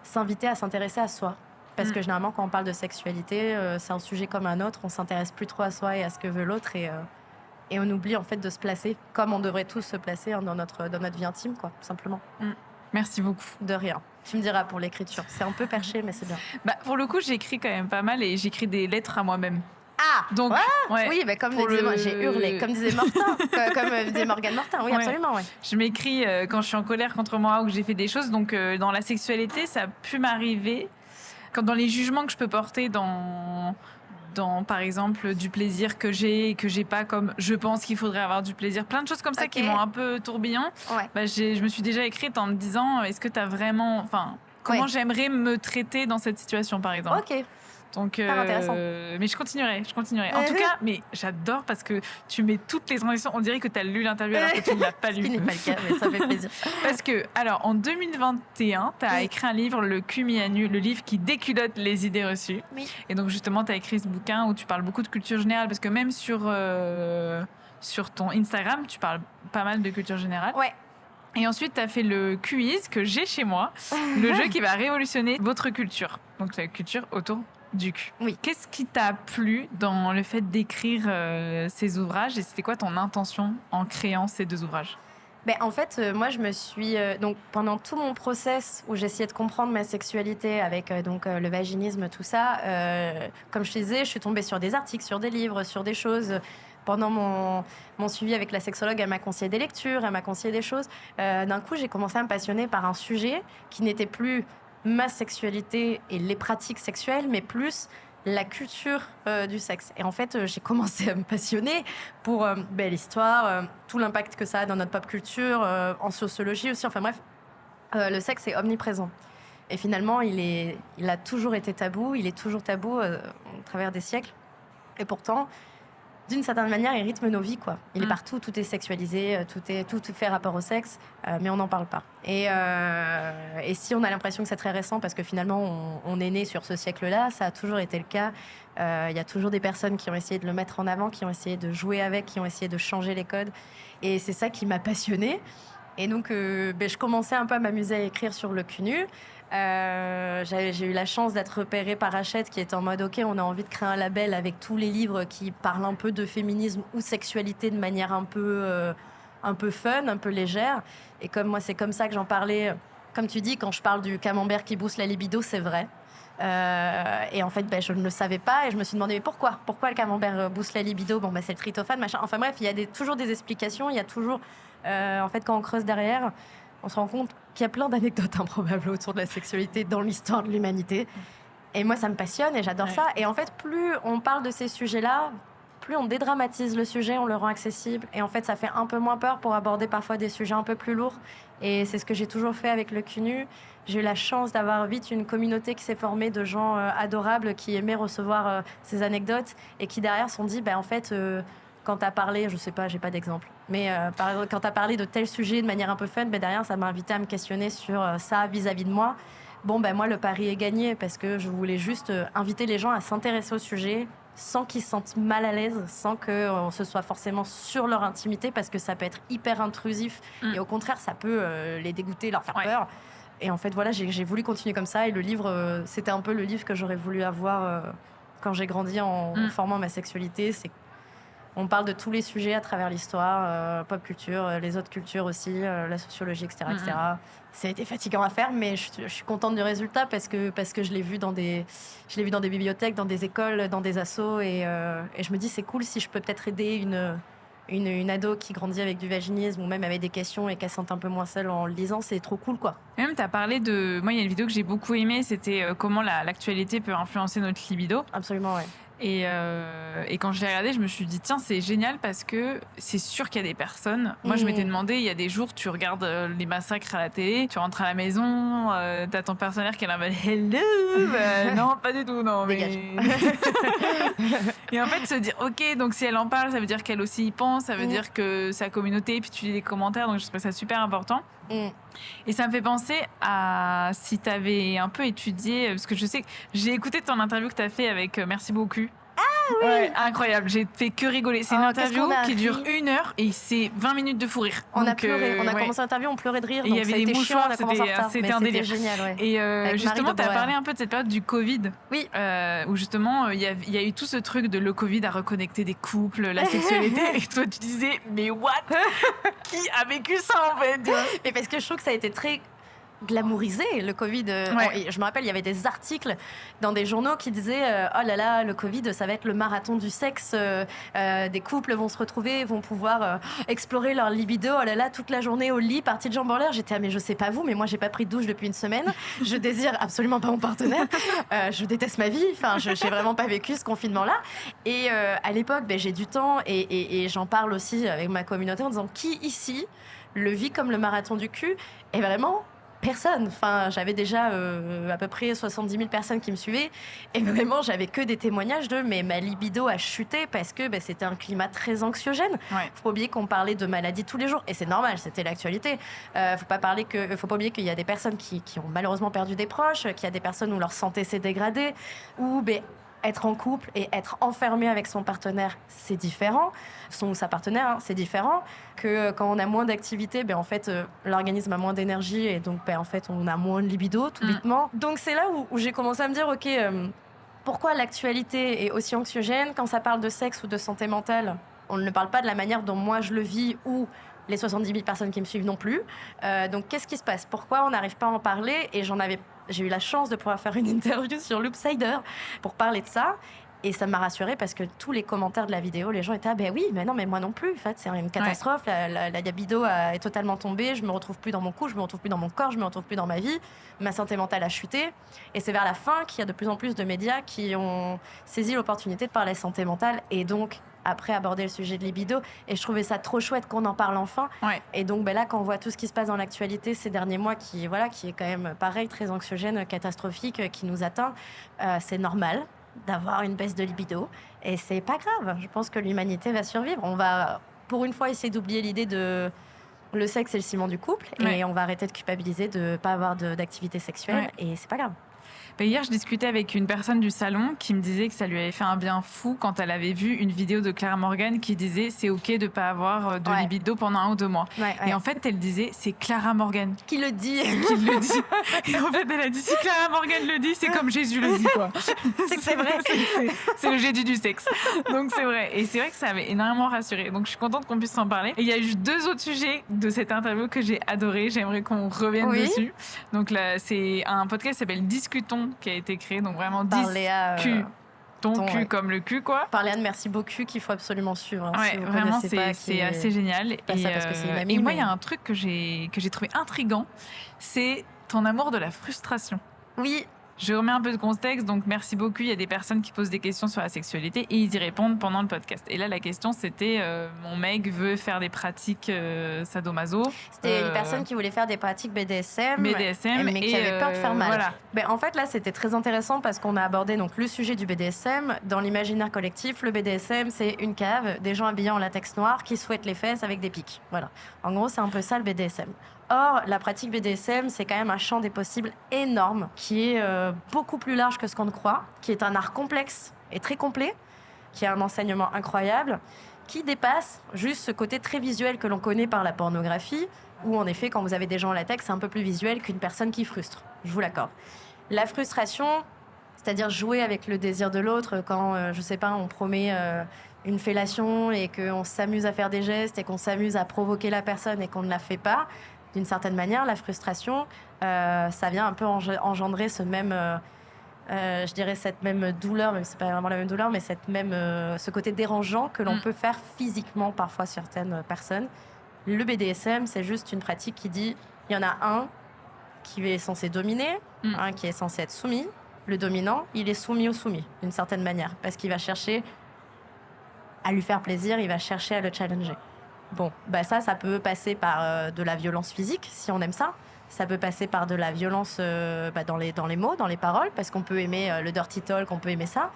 s'inviter à s'intéresser à soi. Parce que généralement quand on parle de sexualité, c'est un sujet comme un autre, on s'intéresse plus trop à soi et à ce que veut l'autre et on oublie en fait de se placer comme on devrait tous se placer dans notre vie intime, quoi, tout simplement. Merci beaucoup. De rien. Tu me diras pour l'écriture. C'est un peu perché, mais c'est bien. Pour le coup, j'écris quand même pas mal et j'écris des lettres à moi-même. Ah, donc, ouais. Oui, comme disait moi, j'ai hurlé, comme disait Mortin, comme disait Morgane Mortin, oui, absolument, ouais. Je m'écris quand je suis en colère contre moi ou que j'ai fait des choses. Donc, dans la sexualité, ça a pu m'arriver. Dans les jugements que je peux porter dans par exemple, du plaisir que j'ai et que j'ai pas, comme je pense qu'il faudrait avoir du plaisir. Plein de choses comme ça qui m'ont un peu tourbillon. Ouais. Je me suis déjà écrite en me disant, est-ce que t'as vraiment... Enfin, comment j'aimerais me traiter dans cette situation, par exemple. Ok. Donc, intéressant. Mais je continuerai. En tout cas, mais j'adore parce que tu mets toutes les transitions. On dirait que tu as lu l'interview alors que tu ne l'as pas lu. Ce qui n'est pas le cas, mais ça fait plaisir. Parce que, alors, en 2021, tu as écrit un livre, Le Cul à nu, le livre qui déculotte les idées reçues. Oui. Et donc, justement, tu as écrit ce bouquin où tu parles beaucoup de culture générale parce que même sur ton Instagram, tu parles pas mal de culture générale. Ouais. Et ensuite, tu as fait le Quiz que j'ai chez moi, le jeu qui va révolutionner votre culture. Donc, la culture autour du cul. Oui. Qu'est-ce qui t'a plu dans le fait d'écrire ces ouvrages et c'était quoi ton intention en créant ces deux ouvrages? En fait, moi, je me suis... donc, pendant tout mon process où j'essayais de comprendre ma sexualité avec le vaginisme, tout ça, comme je te disais, je suis tombée sur des articles, sur des livres, sur des choses. Pendant mon suivi avec la sexologue, elle m'a conseillé des lectures, elle m'a conseillé des choses. D'un coup, j'ai commencé à me passionner par un sujet qui n'était plus ma sexualité et les pratiques sexuelles, mais plus la culture du sexe. Et en fait, j'ai commencé à me passionner pour l'histoire, tout l'impact que ça a dans notre pop culture, en sociologie aussi. Enfin bref, le sexe est omniprésent. Et finalement, il a toujours été tabou, il est toujours tabou au travers des siècles. Et pourtant, d'une certaine manière, il rythme nos vies, quoi. Il est partout, tout est sexualisé, tout fait rapport au sexe, mais on n'en parle pas. Et si on a l'impression que c'est très récent, parce que finalement, on est né sur ce siècle-là, ça a toujours été le cas. Il y a toujours des personnes qui ont essayé de le mettre en avant, qui ont essayé de jouer avec, qui ont essayé de changer les codes. Et c'est ça qui m'a passionnée. Et donc, je commençais un peu à m'amuser à écrire sur le cul nu. J'ai eu la chance d'être repérée par Hachette qui est en mode ok, on a envie de créer un label avec tous les livres qui parlent un peu de féminisme ou sexualité de manière un peu fun, un peu légère. Et comme moi, c'est comme ça que j'en parlais. Comme tu dis, quand je parle du camembert qui booste la libido, c'est vrai. Et en fait, je ne le savais pas et je me suis demandé mais pourquoi le camembert booste la libido? C'est le tryptophane, machin. Enfin bref, il y a toujours des explications. Il y a toujours, en fait, quand on creuse derrière, on se rend compte qu'il y a plein d'anecdotes improbables autour de la sexualité dans l'histoire de l'humanité. Et moi, ça me passionne et j'adore ça. Et en fait, plus on parle de ces sujets-là, plus on dédramatise le sujet, on le rend accessible. Et en fait, ça fait un peu moins peur pour aborder parfois des sujets un peu plus lourds. Et c'est ce que j'ai toujours fait avec le cul nu. J'ai eu la chance d'avoir vite une communauté qui s'est formée de gens adorables qui aimaient recevoir ces anecdotes et qui derrière se sont dit, en fait... quand tu as parlé, je sais pas, j'ai pas d'exemple, mais quand tu as parlé de tel sujet de manière un peu fun, derrière, ça m'a invité à me questionner sur ça vis-à-vis de moi. Moi, le pari est gagné parce que je voulais juste inviter les gens à s'intéresser au sujet sans qu'ils se sentent mal à l'aise, sans qu'on se soit forcément sur leur intimité parce que ça peut être hyper intrusif et au contraire, ça peut les dégoûter, leur faire peur. Et en fait, voilà, j'ai voulu continuer comme ça et le livre, c'était un peu le livre que j'aurais voulu avoir quand j'ai grandi en formant ma sexualité. On parle de tous les sujets à travers l'histoire, pop culture, les autres cultures aussi, la sociologie, etc., etc. Ça a été fatigant à faire, mais je suis contente du résultat parce que je l'ai vu dans des bibliothèques, dans des écoles, dans des assos, et je me dis c'est cool si je peux peut-être aider une ado qui grandit avec du vaginisme ou même avec des questions et qu'elle se sente un peu moins seule en le lisant, c'est trop cool, quoi. Même, tu as parlé de... Moi, il y a une vidéo que j'ai beaucoup aimée, c'était comment l'actualité peut influencer notre libido. Absolument, ouais. Et quand je l'ai regardé, je me suis dit, tiens, c'est génial parce que c'est sûr qu'il y a des personnes. Moi, je m'étais demandé, il y a des jours, tu regardes les massacres à la télé, tu rentres à la maison, t'as ton partenaire qui est là, hello. Non, pas du tout, non. Mais... Et en fait, se dire, ok, donc si elle en parle, ça veut dire qu'elle aussi y pense, ça veut dire que sa communauté, puis tu lis les commentaires, donc je trouve ça super important. Et ça me fait penser à si tu avais un peu étudié, parce que je sais que j'ai écouté ton interview que tu as fait avec Merci beaucoup. Ah oui, ouais, incroyable, j'ai fait que rigoler. C'est une interview qui dure 1 heure et c'est 20 minutes de fou rire. On a pleuré, on a commencé l'interview, on pleurait de rire. Et il y avait des mouchoirs, c'était un délire. Génial, ouais. Et justement, tu as parlé un peu de cette période du Covid. Oui. Où justement, il y a eu tout ce truc de le Covid à reconnecter des couples, la sexualité. Et toi, tu disais, mais what? Qui a vécu ça en fait? Mais parce que je trouve que ça a été très glamourisé, le Covid. Je me rappelle, il y avait des articles dans des journaux qui disaient oh là là, le Covid, ça va être le marathon du sexe, des couples vont se retrouver, vont pouvoir explorer leur libido, oh là là, toute la journée au lit, partie de jambes en l'air. J'étais mais je sais pas vous, mais moi j'ai pas pris de douche depuis 1 semaine, je désire absolument pas mon partenaire, je déteste ma vie, enfin j'ai vraiment pas vécu ce confinement-là. Et à l'époque, j'ai du temps et j'en parle aussi avec ma communauté en disant qui ici le vit comme le marathon du cul? Et vraiment personne. Enfin, j'avais déjà à peu près 70 000 personnes qui me suivaient et vraiment, j'avais que des témoignages mais ma libido a chuté parce que c'était un climat très anxiogène. Faut pas oublier qu'on parlait de maladies tous les jours et c'est normal, c'était l'actualité. Faut pas oublier qu'il y a des personnes qui ont malheureusement perdu des proches, qu'il y a des personnes où leur santé s'est dégradée, ou être en couple et être enfermé avec son partenaire, c'est différent. Son ou sa partenaire, c'est différent. Que quand on a moins d'activité, en fait, l'organisme a moins d'énergie et donc, en fait, on a moins de libido, tout bêtement. Donc, c'est là où j'ai commencé à me dire, ok, pourquoi l'actualité est aussi anxiogène? Quand ça parle de sexe ou de santé mentale, on ne parle pas de la manière dont moi je le vis ou les 70 000 personnes qui me suivent non plus. Donc, qu'est-ce qui se passe? Pourquoi on n'arrive pas à en parler? Et j'ai eu la chance de pouvoir faire une interview sur Loopsider pour parler de ça. Et ça m'a rassurée parce que tous les commentaires de la vidéo, les gens étaient oui, mais non, mais moi non plus. En fait, c'est une catastrophe. La libido est totalement tombée. Je me retrouve plus dans mon cou, je me retrouve plus dans mon corps, je me retrouve plus dans ma vie. Ma santé mentale a chuté. Et c'est vers la fin qu'il y a de plus en plus de médias qui ont saisi l'opportunité de parler santé mentale et donc après aborder le sujet de libido. Et je trouvais ça trop chouette qu'on en parle enfin. Et donc là, quand on voit tout ce qui se passe dans l'actualité ces derniers mois, qui est quand même pareil, très anxiogène, catastrophique, qui nous atteint, c'est normal d'avoir une baisse de libido. Et c'est pas grave. Je pense que l'humanité va survivre. On va, pour une fois, essayer d'oublier l'idée de le sexe et le ciment du couple. Et on va arrêter de culpabiliser de ne pas avoir d'activité sexuelle. Et c'est pas grave. Hier, je discutais avec une personne du salon qui me disait que ça lui avait fait un bien fou quand elle avait vu une vidéo de Clara Morgan qui disait c'est ok de pas avoir de libido pendant 1 ou 2 mois. Et en fait, elle disait c'est Clara Morgan qui le dit. Qui le dit. Et en fait, elle a dit si Clara Morgan le dit, c'est comme Jésus le dit, quoi. C'est que c'est vrai. C'est le Jésus du sexe. Donc c'est vrai. Et c'est vrai que ça m'avait énormément rassurée. Donc je suis contente qu'on puisse en parler. Et il y a eu 2 autres sujets de cette interview que j'ai adoré. J'aimerais qu'on revienne dessus. Donc là, c'est un podcast qui s'appelle Discutons qui a été créé, donc vraiment ton cul comme le cul, quoi. Par Léa de Merci beaucoup qu'il faut absolument suivre. Si vous vraiment, c'est assez génial. Et parce que c'est une amie, moi, il y a un truc que j'ai trouvé intriguant, c'est ton amour de la frustration. Oui. Je remets un peu de contexte, donc merci beaucoup. Il y a des personnes qui posent des questions sur la sexualité et ils y répondent pendant le podcast. Et là, la question, c'était mon mec veut faire des pratiques sadomaso. C'était une personne qui voulait faire des pratiques BDSM mais qui avait peur de faire mal. Voilà. En fait, là, c'était très intéressant parce qu'on a abordé donc, le sujet du BDSM. Dans l'imaginaire collectif, le BDSM, c'est une cave, des gens habillés en latex noir qui souhaitent les fesses avec des pics. Voilà. En gros, c'est un peu ça le BDSM. Or, la pratique BDSM, c'est quand même un champ des possibles énorme, qui est beaucoup plus large que ce qu'on ne croit, qui est un art complexe et très complet, qui a un enseignement incroyable, qui dépasse juste ce côté très visuel que l'on connaît par la pornographie, où en effet, quand vous avez des gens en latex, c'est un peu plus visuel qu'une personne qui frustre. Je vous l'accorde. La frustration, c'est-à-dire jouer avec le désir de l'autre, quand, je sais pas, on promet une fellation et qu'on s'amuse à faire des gestes et qu'on s'amuse à provoquer la personne et qu'on ne la fait pas, d'une certaine manière, la frustration, ça vient un peu engendrer ce même, je dirais cette même douleur, même si c'est pas vraiment la même douleur, mais ce côté dérangeant que l'on peut faire physiquement parfois certaines personnes. Le BDSM, c'est juste une pratique qui dit, il y en a un qui est censé dominer, un qui est censé être soumis. Le dominant, il est soumis au soumis, d'une certaine manière, parce qu'il va chercher à lui faire plaisir, il va chercher à le challenger. Bon, ça peut passer par de la violence physique, si on aime ça. Ça peut passer par de la violence dans les mots, dans les paroles, parce qu'on peut aimer le dirty talk, on peut aimer ça.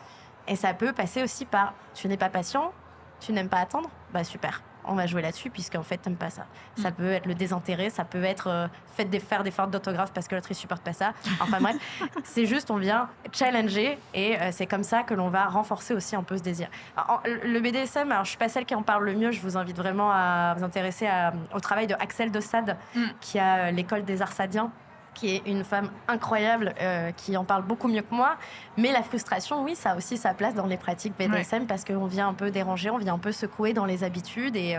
Et ça peut passer aussi par « tu n'es pas patient, tu n'aimes pas attendre ?» Super, on va jouer là-dessus, puisqu'en fait, t'aimes pas ça. Ça peut être le désintérêt, ça peut être faire des fautes d'orthographe parce que l'autre, il supporte pas ça. Enfin bref, c'est juste, on vient challenger et c'est comme ça que l'on va renforcer aussi un peu ce désir. Alors, le BDSM, alors je suis pas celle qui en parle le mieux, je vous invite vraiment à vous intéresser au travail de Axel de Sade, qui a l'école des arts sadiens, qui est une femme incroyable, qui en parle beaucoup mieux que moi. Mais la frustration, oui, ça a aussi sa place dans les pratiques BDSM, parce qu'on vient un peu déranger, on vient un peu secouer dans les habitudes. Et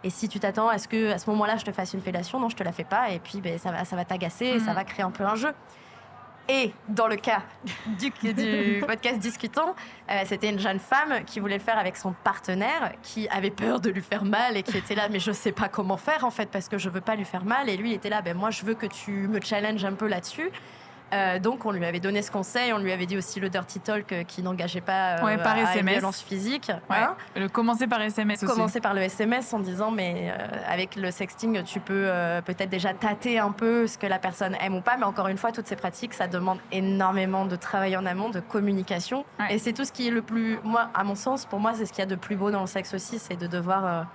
si tu t'attends à ce qu'à ce moment-là, je te fasse une fellation, non, je te la fais pas. Et puis, ça va t'agacer et ça va créer un peu un jeu. Et dans le cas du podcast Discutons, c'était une jeune femme qui voulait le faire avec son partenaire, qui avait peur de lui faire mal et qui était là, mais je sais pas comment faire en fait, parce que je veux pas lui faire mal. Et lui, il était là, moi je veux que tu me challenges un peu là-dessus. Donc on lui avait donné ce conseil, on lui avait dit aussi le dirty talk qui n'engageait pas par à une SMS. violence physique. Commencer par SMS aussi. Commencer par le SMS en disant mais avec le sexting tu peux peut-être déjà tâter un peu ce que la personne aime ou pas, mais encore une fois toutes ces pratiques ça demande énormément de travail en amont, de communication, et c'est tout ce qui est le plus, moi à mon sens, pour moi c'est ce qu'il y a de plus beau dans le sexe aussi, c'est de devoir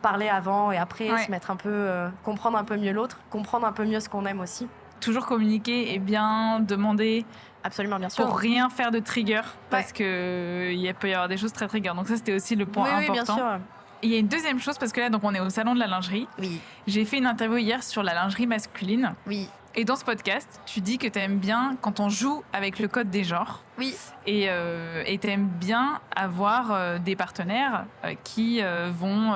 parler avant et après, se mettre un peu, comprendre un peu mieux l'autre, comprendre un peu mieux ce qu'on aime aussi. Toujours communiquer et bien demander. Absolument, bien sûr. Pour rien faire de trigger, parce que il peut y avoir des choses très trigger. Donc ça, c'était aussi le point important. Oui, bien sûr. Et il y a une deuxième chose, parce que là, donc on est au salon de la lingerie. Oui. J'ai fait une interview hier sur la lingerie masculine. Oui. Et dans ce podcast, tu dis que tu aimes bien quand on joue avec le code des genres. Oui. Et tu aimes bien avoir des partenaires qui vont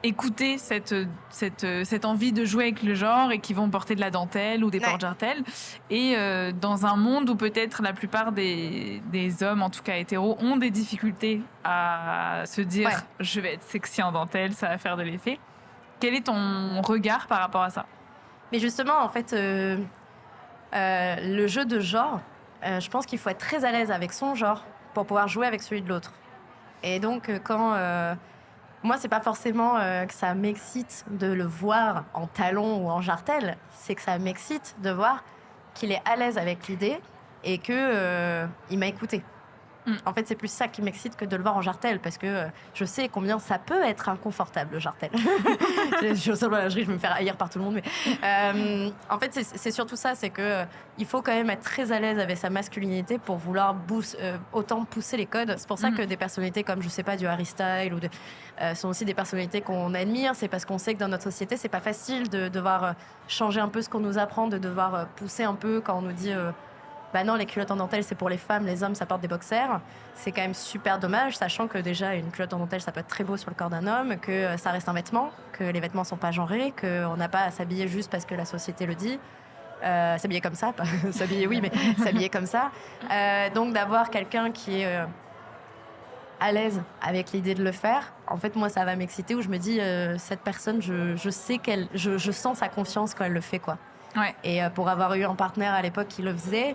écouter cette envie de jouer avec le genre et qui vont porter de la dentelle ou des porte-jartelles. Et dans un monde où peut-être la plupart des hommes, en tout cas hétéros, ont des difficultés à se dire je vais être sexy en dentelle, ça va faire de l'effet. Quel est ton regard par rapport à ça ? Mais justement, en fait, le jeu de genre, je pense qu'il faut être très à l'aise avec son genre pour pouvoir jouer avec celui de l'autre. Et donc, quand... moi, c'est pas forcément que ça m'excite de le voir en talon ou en jartelle, c'est que ça m'excite de voir qu'il est à l'aise avec l'idée et que il m'a écouté. En fait, c'est plus ça qui m'excite que de le voir en jartelle, parce que je sais combien ça peut être inconfortable, le jartelle. Je suis au salon de la lingerie, je vais me faire haïr par tout le monde. Mais, en fait, c'est surtout ça, c'est qu'il faut quand même être très à l'aise avec sa masculinité pour vouloir autant pousser les codes. C'est pour ça que des personnalités comme, je sais pas, du Harry Styles sont aussi des personnalités qu'on admire. C'est parce qu'on sait que dans notre société, c'est pas facile de devoir changer un peu ce qu'on nous apprend, de devoir pousser un peu quand on nous dit... non, les culottes en dentelle, c'est pour les femmes, les hommes, ça porte des boxers. C'est quand même super dommage, sachant que déjà, une culotte en dentelle, ça peut être très beau sur le corps d'un homme, que ça reste un vêtement, que les vêtements sont pas genrés, qu'on n'a pas à s'habiller juste parce que la société le dit. S'habiller comme ça, pas s'habiller, oui, mais s'habiller comme ça. Donc, d'avoir quelqu'un qui est à l'aise avec l'idée de le faire, en fait, moi, ça va m'exciter, où je me dis, cette personne, je sais je sens sa confiance quand elle le fait, quoi. Ouais. Et pour avoir eu un partenaire à l'époque qui le faisait,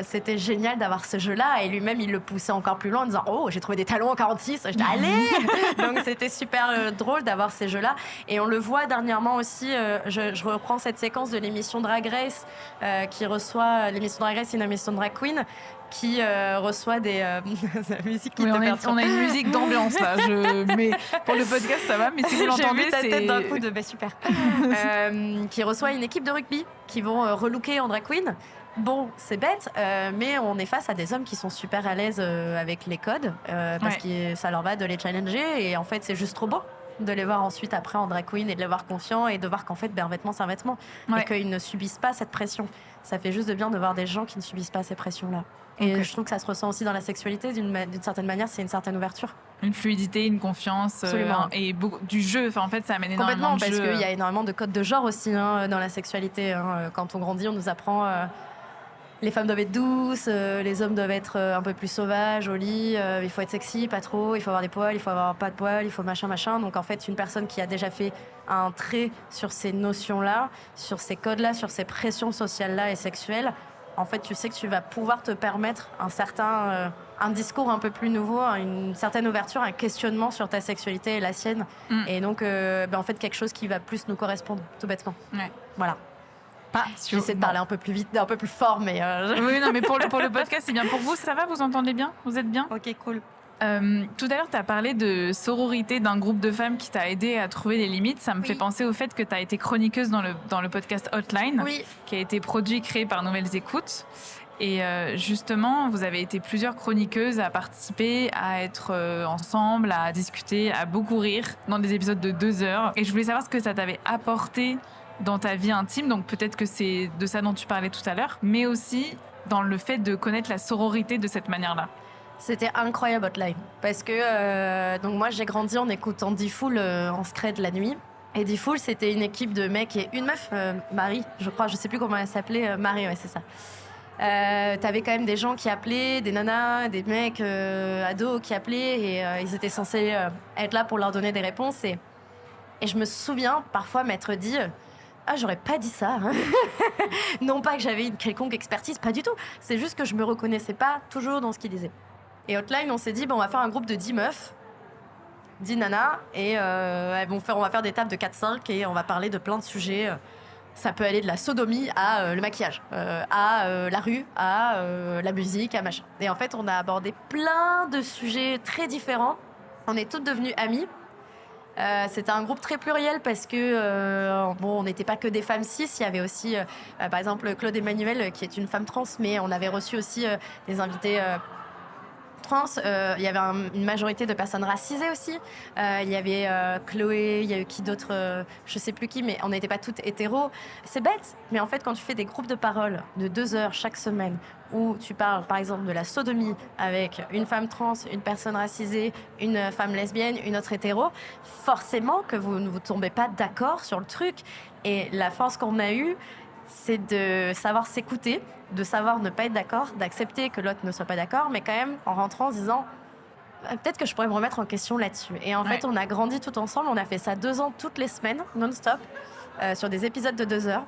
c'était génial d'avoir ce jeu-là, et lui-même il le poussait encore plus loin en disant oh j'ai trouvé des talons en 46, je dis allez. Donc c'était super drôle d'avoir ces jeux-là, et on le voit dernièrement aussi. Je reprends cette séquence de l'émission Drag Race qui reçoit l'émission Drag Race, c'est une émission de drag queen qui reçoit des la musique qui te perturbe. On a une musique d'ambiance là, mais pour le podcast ça va, mais si vous l'entendez, j'ai vu ta tête d'un coup de super. Qui reçoit une équipe de rugby qui vont relooker en drag queen. Bon, c'est bête, mais on est face à des hommes qui sont super à l'aise avec les codes, parce que ça leur va de les challenger, et en fait, c'est juste trop beau. de les voir ensuite après en drag queen et de les voir confiants et de voir qu'en fait, un vêtement, c'est un vêtement. Et qu'ils ne subissent pas cette pression. Ça fait juste de bien de voir des gens qui ne subissent pas ces pressions-là. Et je trouve que ça se ressent aussi dans la sexualité, d'une certaine manière, c'est une certaine ouverture. Une fluidité, une confiance, et du jeu. Enfin, en fait, ça amène énormément de jeu. Complètement, parce qu'il y a énormément de codes de genre aussi dans la sexualité. Quand on grandit, on nous apprend les femmes doivent être douces, les hommes doivent être un peu plus sauvages au lit, il faut être sexy, pas trop, il faut avoir des poils, il faut avoir pas de poils, il faut machin. Donc en fait, une personne qui a déjà fait un trait sur ces notions-là, sur ces codes-là, sur ces pressions sociales-là et sexuelles, en fait, tu sais que tu vas pouvoir te permettre un discours un peu plus nouveau, une certaine ouverture, un questionnement sur ta sexualité et la sienne. Et donc, en fait, quelque chose qui va plus nous correspondre, tout bêtement. Ouais. Voilà. J'essaie de parler un peu plus vite, un peu plus fort, mais... Oui, non, mais pour le podcast, c'est bien. Pour vous, ça va? Vous entendez bien? Vous êtes bien? Ok, cool. Tout à l'heure, tu as parlé de sororité, d'un groupe de femmes qui t'a aidé à trouver les limites. Ça me fait penser au fait que tu as été chroniqueuse dans le podcast Hotline, qui a été produit et créé par Nouvelles Écoutes. Et justement, vous avez été plusieurs chroniqueuses à participer, à être ensemble, à discuter, à beaucoup rire dans des épisodes de 2 heures. Et je voulais savoir ce que ça t'avait apporté dans ta vie intime, donc peut-être que c'est de ça dont tu parlais tout à l'heure, mais aussi dans le fait de connaître la sororité de cette manière-là. C'était incroyable Hotline, parce que donc moi j'ai grandi en écoutant D-Fool en scred la nuit. Et D-Fool, c'était une équipe de mecs et une meuf, Marie, je crois, je sais plus comment elle s'appelait, Marie, ouais, c'est ça. T'avais quand même des gens qui appelaient, des nanas, des mecs ados qui appelaient, et ils étaient censés être là pour leur donner des réponses. Et je me souviens parfois m'être dit... j'aurais pas dit ça. Non pas que j'avais une quelconque expertise, pas du tout. C'est juste que je me reconnaissais pas toujours dans ce qu'ils disaient. Et Hotline, on s'est dit, on va faire un groupe de 10 meufs, 10 nanas, et on va faire des tables de 4-5 et on va parler de plein de sujets. Ça peut aller de la sodomie à le maquillage, à la rue, à la musique, à machin. Et en fait, on a abordé plein de sujets très différents. On est toutes devenues amies. C'était un groupe très pluriel parce que on n'était pas que des femmes cis, il y avait aussi par exemple Claude Emmanuel qui est une femme trans, mais on avait reçu aussi des invités trans, il y avait une majorité de personnes racisées aussi, il y avait Chloé, il y a eu qui d'autres, je sais plus qui, mais on n'était pas toutes hétéros. C'est bête, mais en fait quand tu fais des groupes de parole de 2 heures chaque semaine où tu parles par exemple de la sodomie avec une femme trans, une personne racisée, une femme lesbienne, une autre hétéro, forcément que vous ne vous tombez pas d'accord sur le truc. Et la force qu'on a eue, c'est de savoir s'écouter, de savoir ne pas être d'accord, d'accepter que l'autre ne soit pas d'accord, mais quand même en rentrant en se disant peut-être que je pourrais me remettre en question là-dessus. Et en fait, on a grandi tout ensemble, on a fait ça 2 ans toutes les semaines, non-stop, sur des épisodes de 2 heures.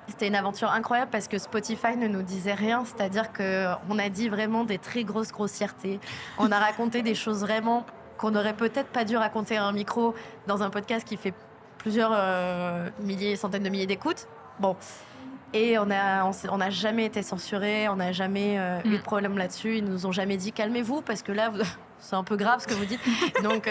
C'était une aventure incroyable parce que Spotify ne nous disait rien, c'est-à-dire qu'on a dit vraiment des très grosses grossièretés. On a raconté des choses vraiment qu'on n'aurait peut-être pas dû raconter à un micro dans un podcast qui fait plusieurs centaines de milliers d'écoutes. Bon. Et on n'a jamais été censurés, on n'a jamais eu de problème là-dessus. Ils nous ont jamais dit calmez-vous parce que là, c'est un peu grave ce que vous dites. Donc,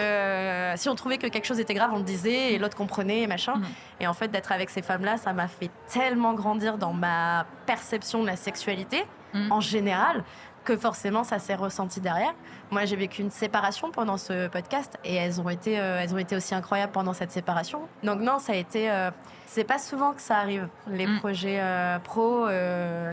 si on trouvait que quelque chose était grave, on le disait et l'autre comprenait et machin. Et en fait, d'être avec ces femmes-là, ça m'a fait tellement grandir dans ma perception de la sexualité en général que forcément, ça s'est ressenti derrière. Moi, j'ai vécu une séparation pendant ce podcast et elles ont été aussi incroyables pendant cette séparation. Donc non, ça a été... c'est pas souvent que ça arrive, les projets pro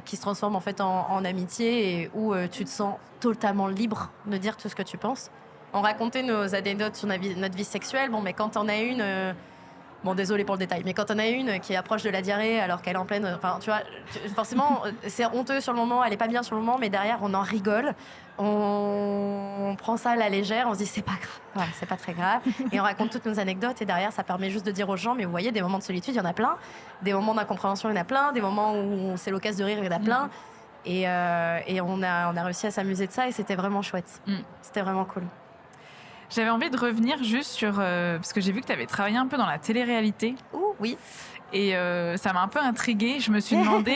qui se transforment en fait en amitié et où tu te sens totalement libre de dire tout ce que tu penses. On racontait nos anecdotes sur notre vie sexuelle, mais quand on a une... désolé pour le détail, mais quand on a une qui est approche de la diarrhée alors qu'elle est en pleine... Enfin, tu vois, forcément, c'est honteux sur le moment, elle est pas bien sur le moment, mais derrière, on en rigole. On prend ça à la légère, on se dit c'est pas grave, ouais, c'est pas très grave. Et on raconte toutes nos anecdotes et derrière, ça permet juste de dire aux gens, mais vous voyez, des moments de solitude, il y en a plein. Des moments d'incompréhension, il y en a plein. Des moments où c'est l'occasion de rire, il y en a plein. Et on a réussi à s'amuser de ça et c'était vraiment chouette. C'était vraiment cool. J'avais envie de revenir juste sur... parce que j'ai vu que tu avais travaillé un peu dans la télé-réalité. Oui. Et ça m'a un peu intriguée. Je me suis demandé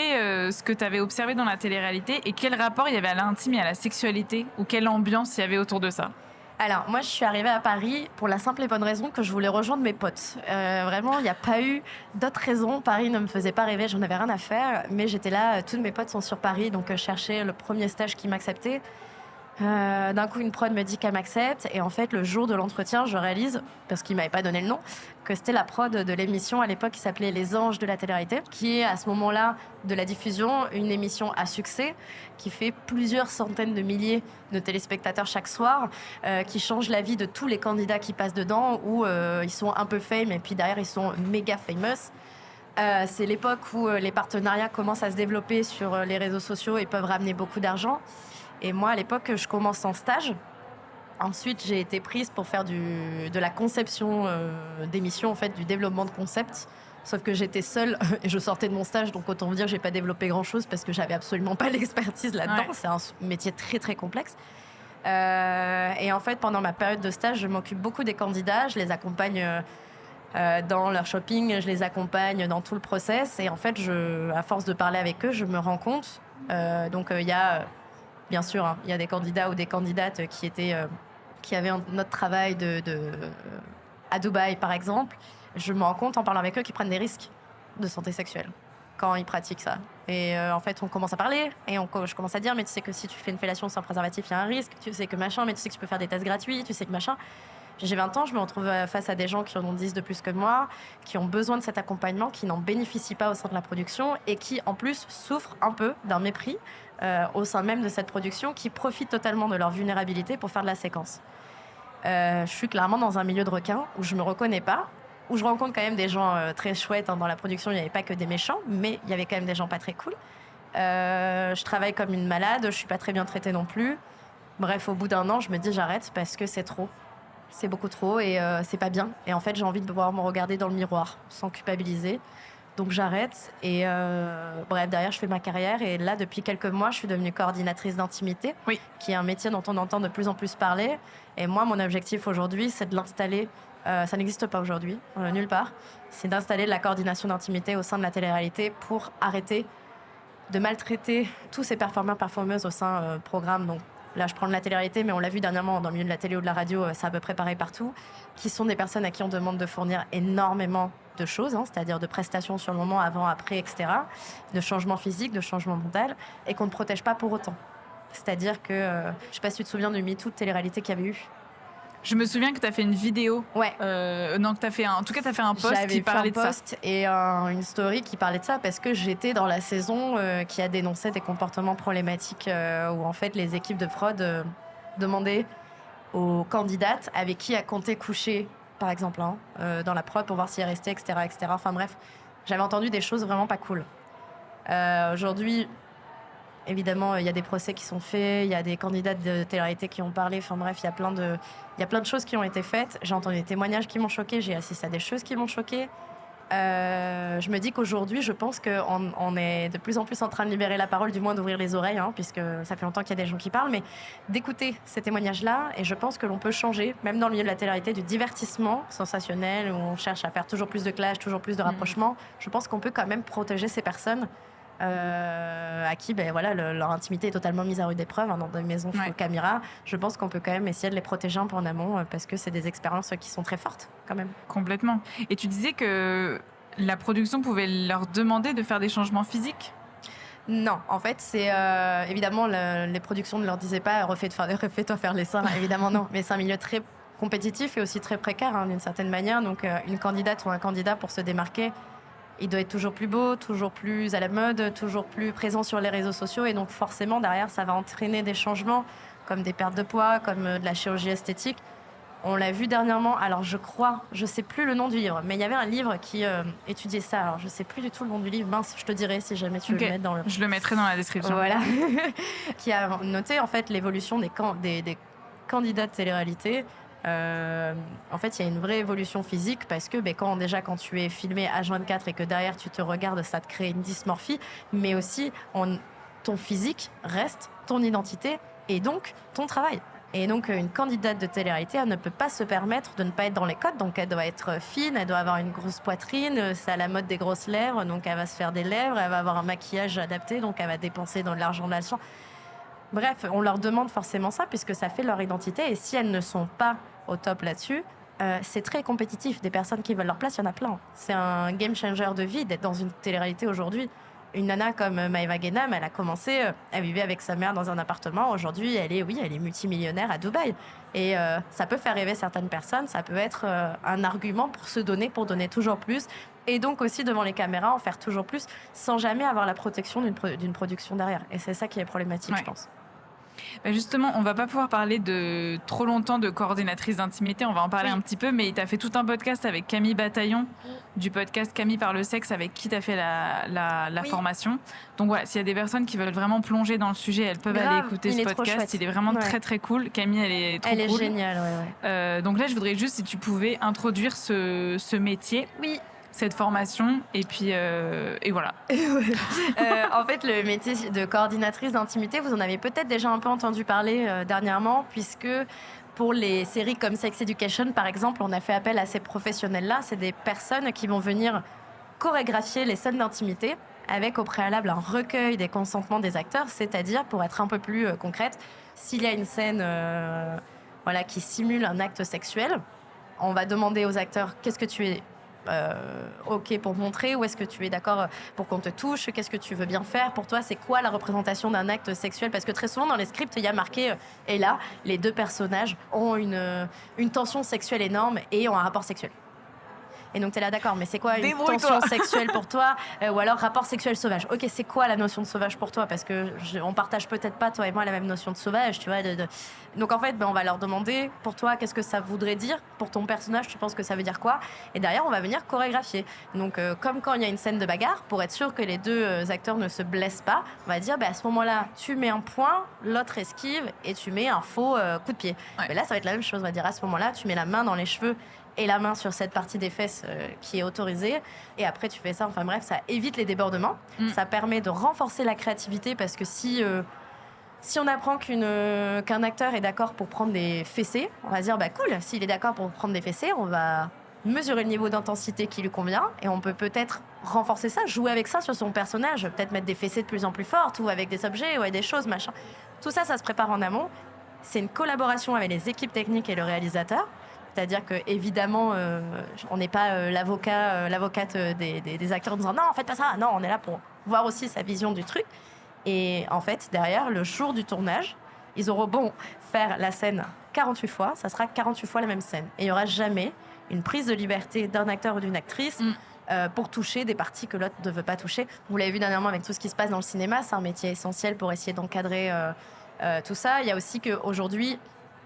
ce que tu avais observé dans la télé-réalité et quel rapport il y avait à l'intime et à la sexualité ou quelle ambiance il y avait autour de ça. Alors, moi, je suis arrivée à Paris pour la simple et bonne raison que je voulais rejoindre mes potes. Vraiment, il n'y a pas eu d'autres raisons. Paris ne me faisait pas rêver, j'en avais rien à faire. Mais j'étais là, tous mes potes sont sur Paris, donc je cherchais le premier stage qui m'acceptait. D'un coup, une prod me dit qu'elle m'accepte. Et en fait, le jour de l'entretien, je réalise, parce qu'il ne m'avait pas donné le nom, que c'était la prod de l'émission à l'époque qui s'appelait Les Anges de la télé-réalité, qui est à ce moment-là de la diffusion une émission à succès qui fait plusieurs centaines de milliers de téléspectateurs chaque soir, qui change la vie de tous les candidats qui passent dedans, où ils sont un peu fame et puis derrière, ils sont méga famous. C'est l'époque où les partenariats commencent à se développer sur les réseaux sociaux et peuvent ramener beaucoup d'argent. Et moi, à l'époque, je commence en stage. Ensuite, j'ai été prise pour faire de la conception d'émissions, en fait, du développement de concepts. Sauf que j'étais seule et je sortais de mon stage, donc autant vous dire que j'ai pas développé grand-chose parce que j'avais absolument pas l'expertise là-dedans. Ouais. C'est un métier très, très complexe. Et en fait, pendant ma période de stage, je m'occupe beaucoup des candidats. Je les accompagne dans leur shopping, je les accompagne dans tout le process. Et en fait, à force de parler avec eux, je me rends compte. Il y a... Bien sûr, hein, il y a des candidats ou des candidates qui avaient notre travail à Dubaï, par exemple. Je me rends compte en parlant avec eux qu'ils prennent des risques de santé sexuelle quand ils pratiquent ça. Et en fait, on commence à parler et je commence à dire, mais tu sais que si tu fais une fellation sans préservatif, il y a un risque. Tu sais que machin, mais tu sais que tu peux faire des tests gratuits, tu sais que machin. J'ai 20 ans, je me retrouve face à des gens qui en ont 10 de plus que moi, qui ont besoin de cet accompagnement, qui n'en bénéficient pas au sein de la production et qui, en plus, souffrent un peu d'un mépris au sein même de cette production, qui profitent totalement de leur vulnérabilité pour faire de la séquence. Je suis clairement dans un milieu de requins où je ne me reconnais pas, où je rencontre quand même des gens très chouettes. Dans la production, il n'y avait pas que des méchants, mais il y avait quand même des gens pas très cool. Je travaille comme une malade, je ne suis pas très bien traitée non plus. Bref, au bout d'un an, je me dis j'arrête parce que c'est trop. C'est beaucoup trop et c'est pas bien. Et en fait, j'ai envie de pouvoir me regarder dans le miroir sans culpabiliser. Donc j'arrête et bref, derrière, je fais ma carrière. Et là, depuis quelques mois, je suis devenue coordinatrice d'intimité, oui, qui est un métier dont on entend de plus en plus parler. Et moi, mon objectif aujourd'hui, c'est de l'installer. Ça n'existe pas aujourd'hui, nulle part. C'est d'installer de la coordination d'intimité au sein de la télé-réalité pour arrêter de maltraiter tous ces performeurs-performeuses au sein programme. Donc, là, je prends de la télé-réalité, mais on l'a vu dernièrement dans le milieu de la télé ou de la radio, c'est à peu près pareil partout, qui sont des personnes à qui on demande de fournir énormément de choses, hein, c'est-à-dire de prestations sur le moment, avant, après, etc., de changements physiques, de changements mentaux, et qu'on ne protège pas pour autant. C'est-à-dire que, je ne sais pas si tu te souviens du MeToo de télé-réalité qu'il y avait eu. Je me souviens que tu as fait une vidéo. Ouais. Non, que tu as fait en tout cas, tu as fait un post qui parlait de ça. J'avais fait un post et une story qui parlait de ça parce que j'étais dans la saison qui a dénoncé des comportements problématiques où en fait les équipes de fraude demandaient aux candidates avec qui a compté coucher, par exemple, dans la prod pour voir s'il restait, etc., etc. Enfin bref, j'avais entendu des choses vraiment pas cool. Aujourd'hui, évidemment, il y a des procès qui sont faits, il y a des candidates de télé-réalité qui ont parlé. Enfin bref, il y a plein de choses qui ont été faites. J'ai entendu des témoignages qui m'ont choquée, j'ai assisté à des choses qui m'ont choquée. Je me dis qu'aujourd'hui, je pense qu'on est de plus en plus en train de libérer la parole, du moins d'ouvrir les oreilles, puisque ça fait longtemps qu'il y a des gens qui parlent, mais d'écouter ces témoignages-là. Et je pense que l'on peut changer, même dans le milieu de la télé-réalité, du divertissement sensationnel, où on cherche à faire toujours plus de clash, toujours plus de rapprochements. Je pense qu'on peut quand même protéger ces personnes à qui leur intimité est totalement mise à rude épreuve dans des maisons full caméra. Je pense qu'on peut quand même essayer de les protéger un peu en amont parce que c'est des expériences qui sont très fortes quand même. Complètement. Et tu disais que la production pouvait leur demander de faire des changements physiques ? Non, en fait, c'est évidemment les productions ne leur disaient pas refais-toi faire les seins, évidemment non, mais c'est un milieu très compétitif et aussi très précaire d'une certaine manière. Donc une candidate ou un candidat pour se démarquer, il doit être toujours plus beau, toujours plus à la mode, toujours plus présent sur les réseaux sociaux. Et donc forcément, derrière, ça va entraîner des changements, comme des pertes de poids, comme de la chirurgie esthétique. On l'a vu dernièrement. Alors je ne sais plus le nom du livre, mais il y avait un livre qui étudiait ça. Alors je ne sais plus du tout le nom du livre. Mince, je te dirai si jamais tu veux le mettre dans le... Je le mettrai dans la description. Voilà. Qui a noté en fait l'évolution des candidats de télé-réalité. En fait, il y a une vraie évolution physique parce que quand tu es filmé H24 et que derrière tu te regardes, ça te crée une dysmorphie, mais aussi ton physique reste ton identité et donc ton travail. Et donc, une candidate de télé-réalité, elle ne peut pas se permettre de ne pas être dans les codes. Donc, elle doit être fine, elle doit avoir une grosse poitrine. C'est à la mode des grosses lèvres. Donc, elle va se faire des lèvres, elle va avoir un maquillage adapté. Donc, elle va dépenser dans de l'argent de l'argent. Bref, on leur demande forcément ça puisque ça fait leur identité. Et si elles ne sont pas au top là-dessus, c'est très compétitif. Des personnes qui veulent leur place, il y en a plein. C'est un game changer de vie d'être dans une télé-réalité aujourd'hui. une nana comme Maëva Guénam, elle a commencé, elle vivait avec sa mère dans un appartement. Aujourd'hui, elle est multimillionnaire à Dubaï. Et ça peut faire rêver certaines personnes, ça peut être un argument pour se donner, pour donner toujours plus. Et donc aussi, devant les caméras, en faire toujours plus, sans jamais avoir la protection d'une production derrière. Et c'est ça qui est problématique, je pense. Bah justement, on va pas pouvoir parler de trop longtemps de coordinatrice d'intimité, on va en parler un petit peu, mais tu as fait tout un podcast avec Camille Bataillon, du podcast Camille par le sexe, avec qui tu as fait la formation. Donc voilà, s'il y a des personnes qui veulent vraiment plonger dans le sujet, elles peuvent aller écouter ce podcast. Il est vraiment très très cool. Camille, elle est trop cool. Elle est géniale, donc là, je voudrais juste, si tu pouvais introduire ce métier. Oui. Cette formation et puis et voilà. En fait, le métier de coordinatrice d'intimité, vous en avez peut-être déjà un peu entendu parler dernièrement, puisque pour les séries comme Sex Education, par exemple, on a fait appel à ces professionnels-là. C'est des personnes qui vont venir chorégraphier les scènes d'intimité avec au préalable un recueil des consentements des acteurs, c'est-à-dire, pour être un peu plus concrète, s'il y a une scène qui simule un acte sexuel, on va demander aux acteurs qu'est-ce que tu es OK pour montrer, ou est-ce que tu es d'accord pour qu'on te touche, qu'est-ce que tu veux bien faire pour toi, c'est quoi la représentation d'un acte sexuel, parce que très souvent dans les scripts il y a marqué et là les deux personnages ont une tension sexuelle énorme et ont un rapport sexuel. Et donc, tu es là, d'accord, mais c'est quoi une tension sexuelle pour toi ou alors rapport sexuel sauvage. OK, c'est quoi la notion de sauvage pour toi? Parce qu'on partage peut-être pas, toi et moi, la même notion de sauvage, tu vois. Donc, en fait, on va leur demander, pour toi, qu'est-ce que ça voudrait dire? Pour ton personnage, tu penses que ça veut dire quoi? Et derrière, on va venir chorégraphier. Donc, comme quand il y a une scène de bagarre, pour être sûr que les deux acteurs ne se blessent pas, on va dire, à ce moment-là, tu mets un point, l'autre esquive et tu mets un faux coup de pied. Ouais. Mais là, ça va être la même chose. On va dire, à ce moment-là, tu mets la main dans les cheveux et la main sur cette partie des fesses qui est autorisée. Et après, tu fais ça. Enfin bref, ça évite les débordements. Ça permet de renforcer la créativité, parce que si on apprend qu'un acteur est d'accord pour prendre des fessées, on va dire, cool, s'il est d'accord pour prendre des fessées, on va mesurer le niveau d'intensité qui lui convient et on peut peut-être renforcer ça, jouer avec ça sur son personnage, peut-être mettre des fessées de plus en plus fortes ou avec des objets ou avec des choses, machin. Tout ça, ça se prépare en amont. C'est une collaboration avec les équipes techniques et le réalisateur. C'est-à-dire que évidemment, on n'est pas l'avocate des acteurs en disant non, faites pas ça. Non, on est là pour voir aussi sa vision du truc. Et en fait, derrière, le jour du tournage, ils auront beau faire la scène 48 fois, ça sera 48 fois la même scène. Et il n'y aura jamais une prise de liberté d'un acteur ou d'une actrice pour toucher des parties que l'autre ne veut pas toucher. Vous l'avez vu dernièrement avec tout ce qui se passe dans le cinéma, c'est un métier essentiel pour essayer d'encadrer tout ça. Il y a aussi qu'aujourd'hui,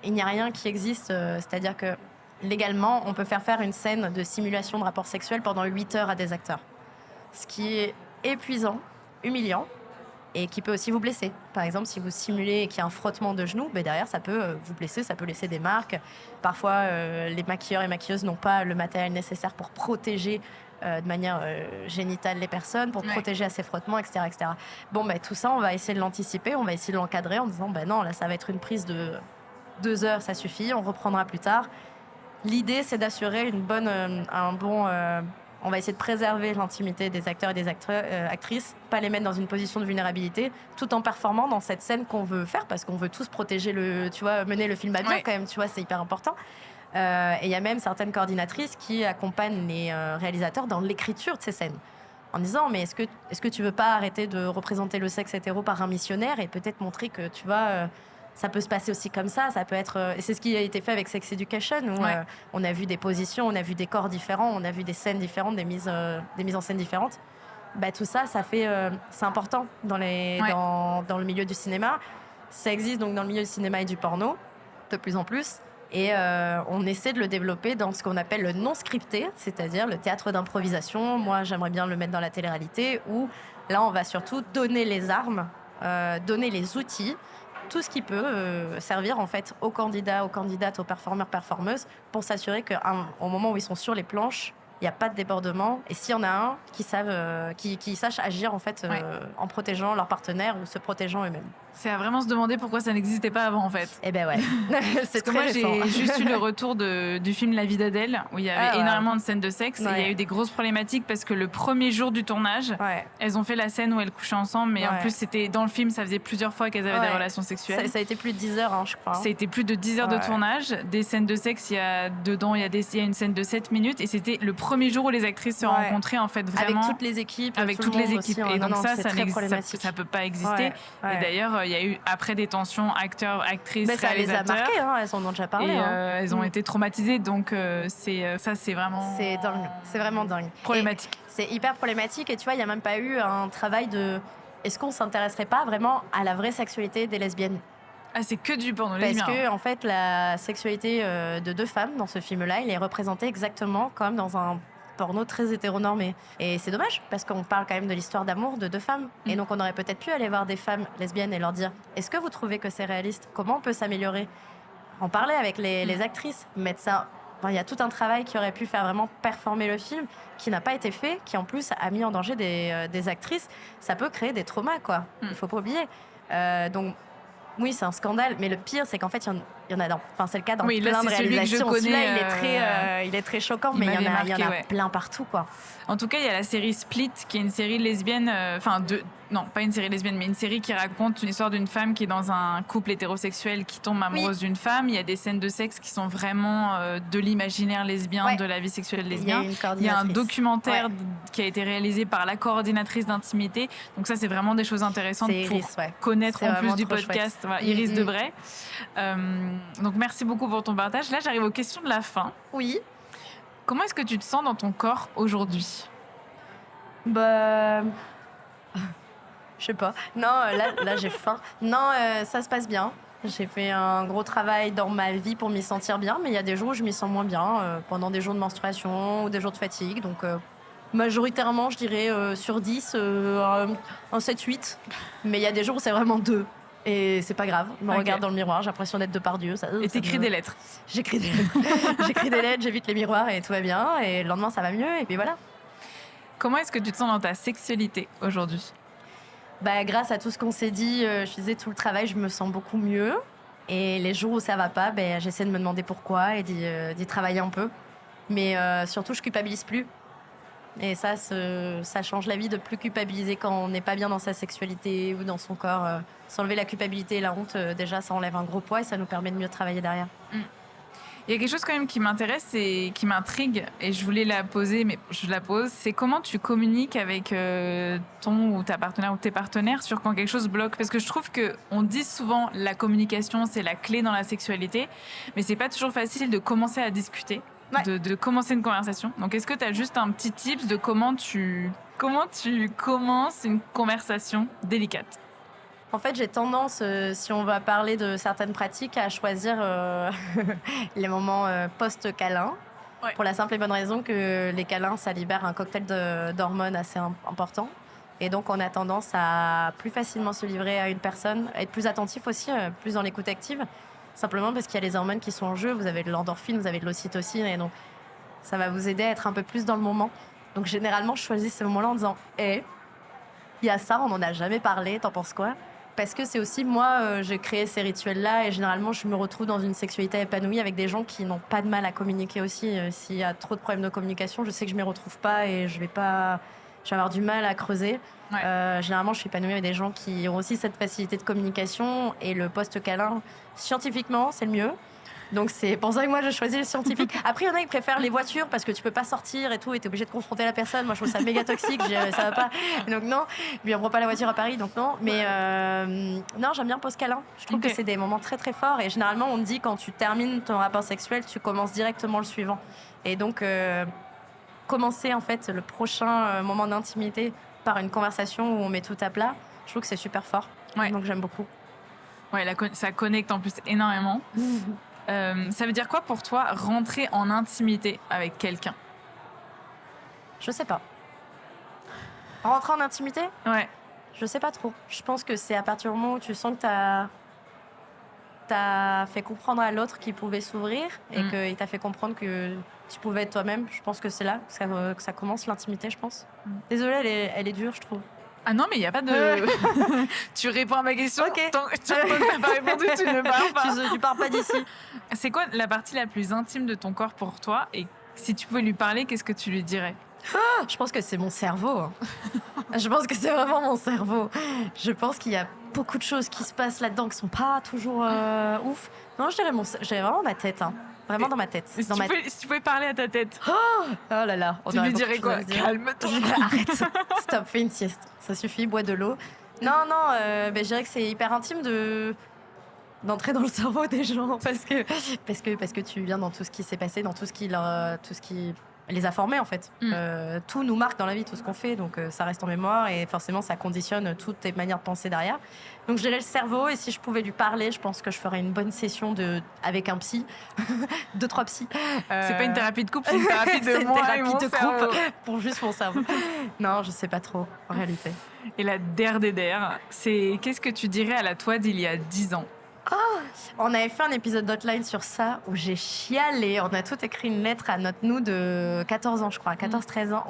il n'y a rien qui existe, c'est-à-dire que légalement, on peut faire une scène de simulation de rapport sexuel pendant 8 heures à des acteurs. Ce qui est épuisant, humiliant, et qui peut aussi vous blesser. Par exemple, si vous simulez et qu'il y a un frottement de genoux, derrière, ça peut vous blesser, ça peut laisser des marques. Parfois, les maquilleurs et maquilleuses n'ont pas le matériel nécessaire pour protéger de manière génitale les personnes, pour protéger à ces frottements, etc. etc. Tout ça, on va essayer de l'anticiper, on va essayer de l'encadrer en disant, non, là, ça va être une prise de 2 heures, ça suffit, on reprendra plus tard. L'idée, c'est d'assurer on va essayer de préserver l'intimité des acteurs et des actrices, pas les mettre dans une position de vulnérabilité, tout en performant dans cette scène qu'on veut faire, parce qu'on veut tous protéger mener le film à bien quand même, tu vois, c'est hyper important. Et il y a même certaines coordinatrices qui accompagnent les réalisateurs dans l'écriture de ces scènes, en disant, mais est-ce que tu veux pas arrêter de représenter le sexe hétéro par un missionnaire et peut-être montrer que, tu vois... ça peut se passer aussi comme ça peut être... Et c'est ce qui a été fait avec Sex Education, où on a vu des positions, on a vu des corps différents, on a vu des scènes différentes, des mises en scène différentes. Tout ça, c'est important dans le milieu du cinéma. Ça existe donc dans le milieu du cinéma et du porno, de plus en plus. Et on essaie de le développer dans ce qu'on appelle le non-scripté, c'est-à-dire le théâtre d'improvisation. Moi, j'aimerais bien le mettre dans la télé-réalité, où là, on va surtout donner les armes, donner les outils, tout ce qui peut servir en fait aux candidats, aux candidates, aux performeurs, performeuses, pour s'assurer qu'au moment où ils sont sur les planches, il n'y a pas de débordement. Et s'il y en a un, qui sachent agir en fait en protégeant leur partenaire ou se protégeant eux-mêmes. C'est à vraiment se demander pourquoi ça n'existait pas avant, en fait. Eh ben ouais, c'est Parce que moi, très récent. j'ai juste eu le retour du film La vie d'Adèle, où il y avait énormément de scènes de sexe. Ouais. Et il y a eu des grosses problématiques parce que le premier jour du tournage, elles ont fait la scène où elles couchaient ensemble, mais en plus, c'était dans le film, ça faisait plusieurs fois qu'elles avaient des relations sexuelles. Ça a été plus de 10 heures, je crois. Ça a été plus de 10 heures de tournage. Des scènes de sexe, il y a une scène de 7 minutes. Et c'était le premier jour où les actrices se rencontraient, en fait, vraiment. Avec toutes les équipes. Avec toutes les équipes. Aussi, et donc ça peut pas exister. Ouais. Et d'ailleurs, il y a eu, après des tensions, acteurs, actrices, réalisateurs. Ça les a marqués, elles en ont déjà parlé. Et elles ont été traumatisées. Donc c'est vraiment... C'est dingue. C'est vraiment dingue. Problématique. Et c'est hyper problématique. Et tu vois, il n'y a même pas eu un travail de... Est-ce qu'on ne s'intéresserait pas vraiment à la vraie sexualité des lesbiennes ? Ah, c'est que du porno lesbien. Parce que, en fait, la sexualité de deux femmes dans ce film-là, il est représenté exactement comme dans un porno très hétéronormé. Et c'est dommage, parce qu'on parle quand même de l'histoire d'amour de deux femmes. Et donc, on aurait peut-être pu aller voir des femmes lesbiennes et leur dire « Est-ce que vous trouvez que c'est réaliste ? Comment on peut s'améliorer ?» En parler avec les actrices, mettre ça... Enfin, il y a tout un travail qui aurait pu faire vraiment performer le film, qui n'a pas été fait, qui en plus a mis en danger des actrices. Ça peut créer des traumas, quoi. Il ne faut pas oublier. Donc, oui, c'est un scandale, mais le pire, c'est qu'en fait, il y en a dans... Enfin, c'est le cas dans plein de réalisations. Celui-là, il est très choquant, mais il y en a plein partout, quoi. En tout cas, il y a la série Split, qui est une série lesbienne... Non, pas une série lesbienne, mais une série qui raconte une histoire d'une femme qui est dans un couple hétérosexuel qui tombe amoureuse d'une femme. Il y a des scènes de sexe qui sont vraiment de l'imaginaire lesbien, de la vie sexuelle lesbienne. Il y a un documentaire qui a été réalisé par la coordinatrice d'intimité. Donc ça, c'est vraiment des choses intéressantes Iris, pour connaître en plus du podcast. Voilà, Iris Debray. Donc merci beaucoup pour ton partage. Là, j'arrive aux questions de la fin. Oui. Comment est-ce que tu te sens dans ton corps aujourd'hui ? Je sais pas. Non, là j'ai faim. Non, ça se passe bien. J'ai fait un gros travail dans ma vie pour m'y sentir bien, mais il y a des jours où je m'y sens moins bien, pendant des jours de menstruation ou des jours de fatigue. Donc, majoritairement, je dirais sur 10, un 7-8. Mais il y a des jours où c'est vraiment 2. Et c'est pas grave. Je me regarde dans le miroir, j'ai l'impression d'être Depardieu. Et t'écris des lettres. J'écris des lettres. J'écris des lettres, j'évite les miroirs et tout va bien. Et le lendemain, ça va mieux. Et puis voilà. Comment est-ce que tu te sens dans ta sexualité aujourd'hui ? Grâce à tout ce qu'on s'est dit, je faisais tout le travail, je me sens beaucoup mieux. Et les jours où ça va pas, j'essaie de me demander pourquoi et d'y travailler un peu. Mais surtout, je culpabilise plus. Et ça change la vie de plus culpabiliser quand on n'est pas bien dans sa sexualité ou dans son corps. S'enlever la culpabilité et la honte, déjà, ça enlève un gros poids et ça nous permet de mieux travailler derrière. Il y a quelque chose quand même qui m'intéresse et qui m'intrigue, et je voulais la poser, mais je la pose, c'est comment tu communiques avec ton ou ta partenaire ou tes partenaires sur quand quelque chose bloque. Parce que je trouve qu'on dit souvent la communication, c'est la clé dans la sexualité, mais c'est pas toujours facile de commencer à discuter, de commencer une conversation. Donc est-ce que tu as juste un petit tips de comment tu commences une conversation délicate ? En fait, j'ai tendance, si on va parler de certaines pratiques, à choisir les moments post-câlin. Pour la simple et bonne raison que les câlins, ça libère un cocktail d'hormones assez important. Et donc, on a tendance à plus facilement se livrer à une personne, à être plus attentif aussi, plus dans l'écoute active. Simplement parce qu'il y a les hormones qui sont en jeu. Vous avez de l'endorphine, vous avez de l'ocytocine. Et donc, ça va vous aider à être un peu plus dans le moment. Donc, généralement, je choisis ces moments-là en disant « il y a ça, on n'en a jamais parlé, t'en penses quoi ?» Parce que c'est aussi, moi, j'ai créé ces rituels-là et généralement, je me retrouve dans une sexualité épanouie avec des gens qui n'ont pas de mal à communiquer aussi. S'il y a trop de problèmes de communication, je sais que je ne m'y retrouve pas et je vais avoir du mal à creuser. Généralement, je suis épanouie avec des gens qui ont aussi cette facilité de communication et le post-câlin, scientifiquement, c'est le mieux. Donc c'est pour ça que moi je choisis le scientifique. Après il y en a qui préfèrent les voitures parce que tu peux pas sortir et tout et t'es obligé de confronter la personne. Moi je trouve ça méga toxique, ça va pas. Donc non, puis on prend pas la voiture à Paris donc non. Mais non, j'aime bien post-câlin. Je trouve que c'est des moments très très forts et généralement on me dit quand tu termines ton rapport sexuel tu commences directement le suivant. Et donc commencer en fait le prochain moment d'intimité par une conversation où on met tout à plat, je trouve que c'est super fort. Donc j'aime beaucoup. Ça connecte en plus énormément. Ça veut dire quoi pour toi rentrer en intimité avec quelqu'un ? Je sais pas. Rentrer en intimité ? Ouais. Je sais pas trop. Je pense que c'est à partir du moment où tu sens que t'as fait comprendre à l'autre qu'il pouvait s'ouvrir et qu'il t'a fait comprendre que tu pouvais être toi-même. Je pense que c'est là que ça commence l'intimité, je pense. Désolée, elle est dure, je trouve. Ah non, mais il n'y a pas de... Tu réponds à ma question. Ok. Tant que tu n'as pas répondu, tu ne pars pas. Tu pars pas d'ici. C'est quoi la partie la plus intime de ton corps pour toi? Et si tu pouvais lui parler, qu'est-ce que tu lui dirais? Je pense que c'est mon cerveau. Je pense que c'est vraiment mon cerveau. Je pense qu'il y a beaucoup de choses qui se passent là-dedans qui sont pas toujours ouf. Non, je dirais vraiment ma tête. Vraiment dans ma tête. Si tu pouvais parler à ta tête, Oh là là. tu lui dirais quoi? Calme-toi. Arrête. Stop, fais une sieste. Ça suffit, bois de l'eau. Non, je dirais que c'est hyper intime d'entrer dans le cerveau des gens parce que tu viens dans tout ce qui s'est passé, dans tout ce qui les a formés en fait. Tout nous marque dans la vie, tout ce qu'on fait, donc ça reste en mémoire et forcément ça conditionne toutes tes manières de penser derrière. Donc je dirais le cerveau, et si je pouvais lui parler, je pense que je ferais une bonne session avec un psy, 2-3 psys. C'est pas une thérapie de couple, c'est une thérapie de c'est une moi et thérapie mon de cerveau. couple pour juste mon cerveau. Non, je sais pas trop en réalité. Et la der, c'est qu'est-ce que tu dirais à la toi d'il y a 10 ans? On avait fait un épisode d'Hotline sur ça où j'ai chialé. On a tout écrit une lettre à notre nous de 14 ans, je crois, 14-13 ans.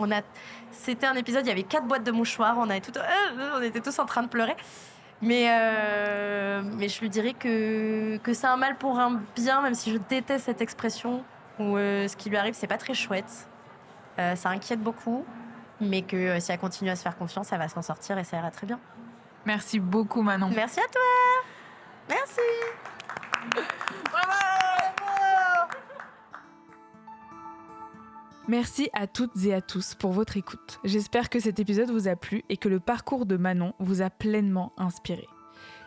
C'était un épisode, il y avait 4 boîtes de mouchoirs. On était tous en train de pleurer. Mais je lui dirais que c'est un mal pour un bien, même si je déteste cette expression, où ce qui lui arrive, c'est pas très chouette. Ça inquiète beaucoup, mais que si elle continue à se faire confiance, elle va s'en sortir et ça ira très bien. Merci beaucoup, Manon. Merci à toi. Merci. Merci à toutes et à tous pour votre écoute. J'espère que cet épisode vous a plu et que le parcours de Manon vous a pleinement inspiré.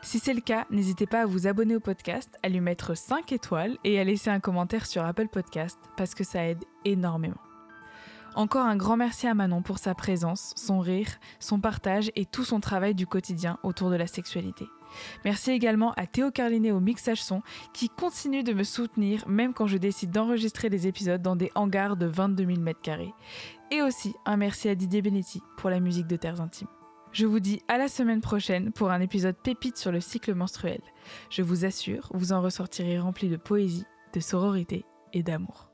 Si c'est le cas, n'hésitez pas à vous abonner au podcast, à lui mettre 5 étoiles et à laisser un commentaire sur Apple Podcast parce que ça aide énormément. Encore un grand merci à Manon pour sa présence, son rire, son partage et tout son travail du quotidien autour de la sexualité. Merci également à Théo Carlinet au mixage son qui continue de me soutenir même quand je décide d'enregistrer des épisodes dans des hangars de 22 000 m². Et aussi un merci à Didier Benetti pour la musique de Terres Intimes. Je vous dis à la semaine prochaine pour un épisode pépite sur le cycle menstruel. Je vous assure, vous en ressortirez rempli de poésie, de sororité et d'amour.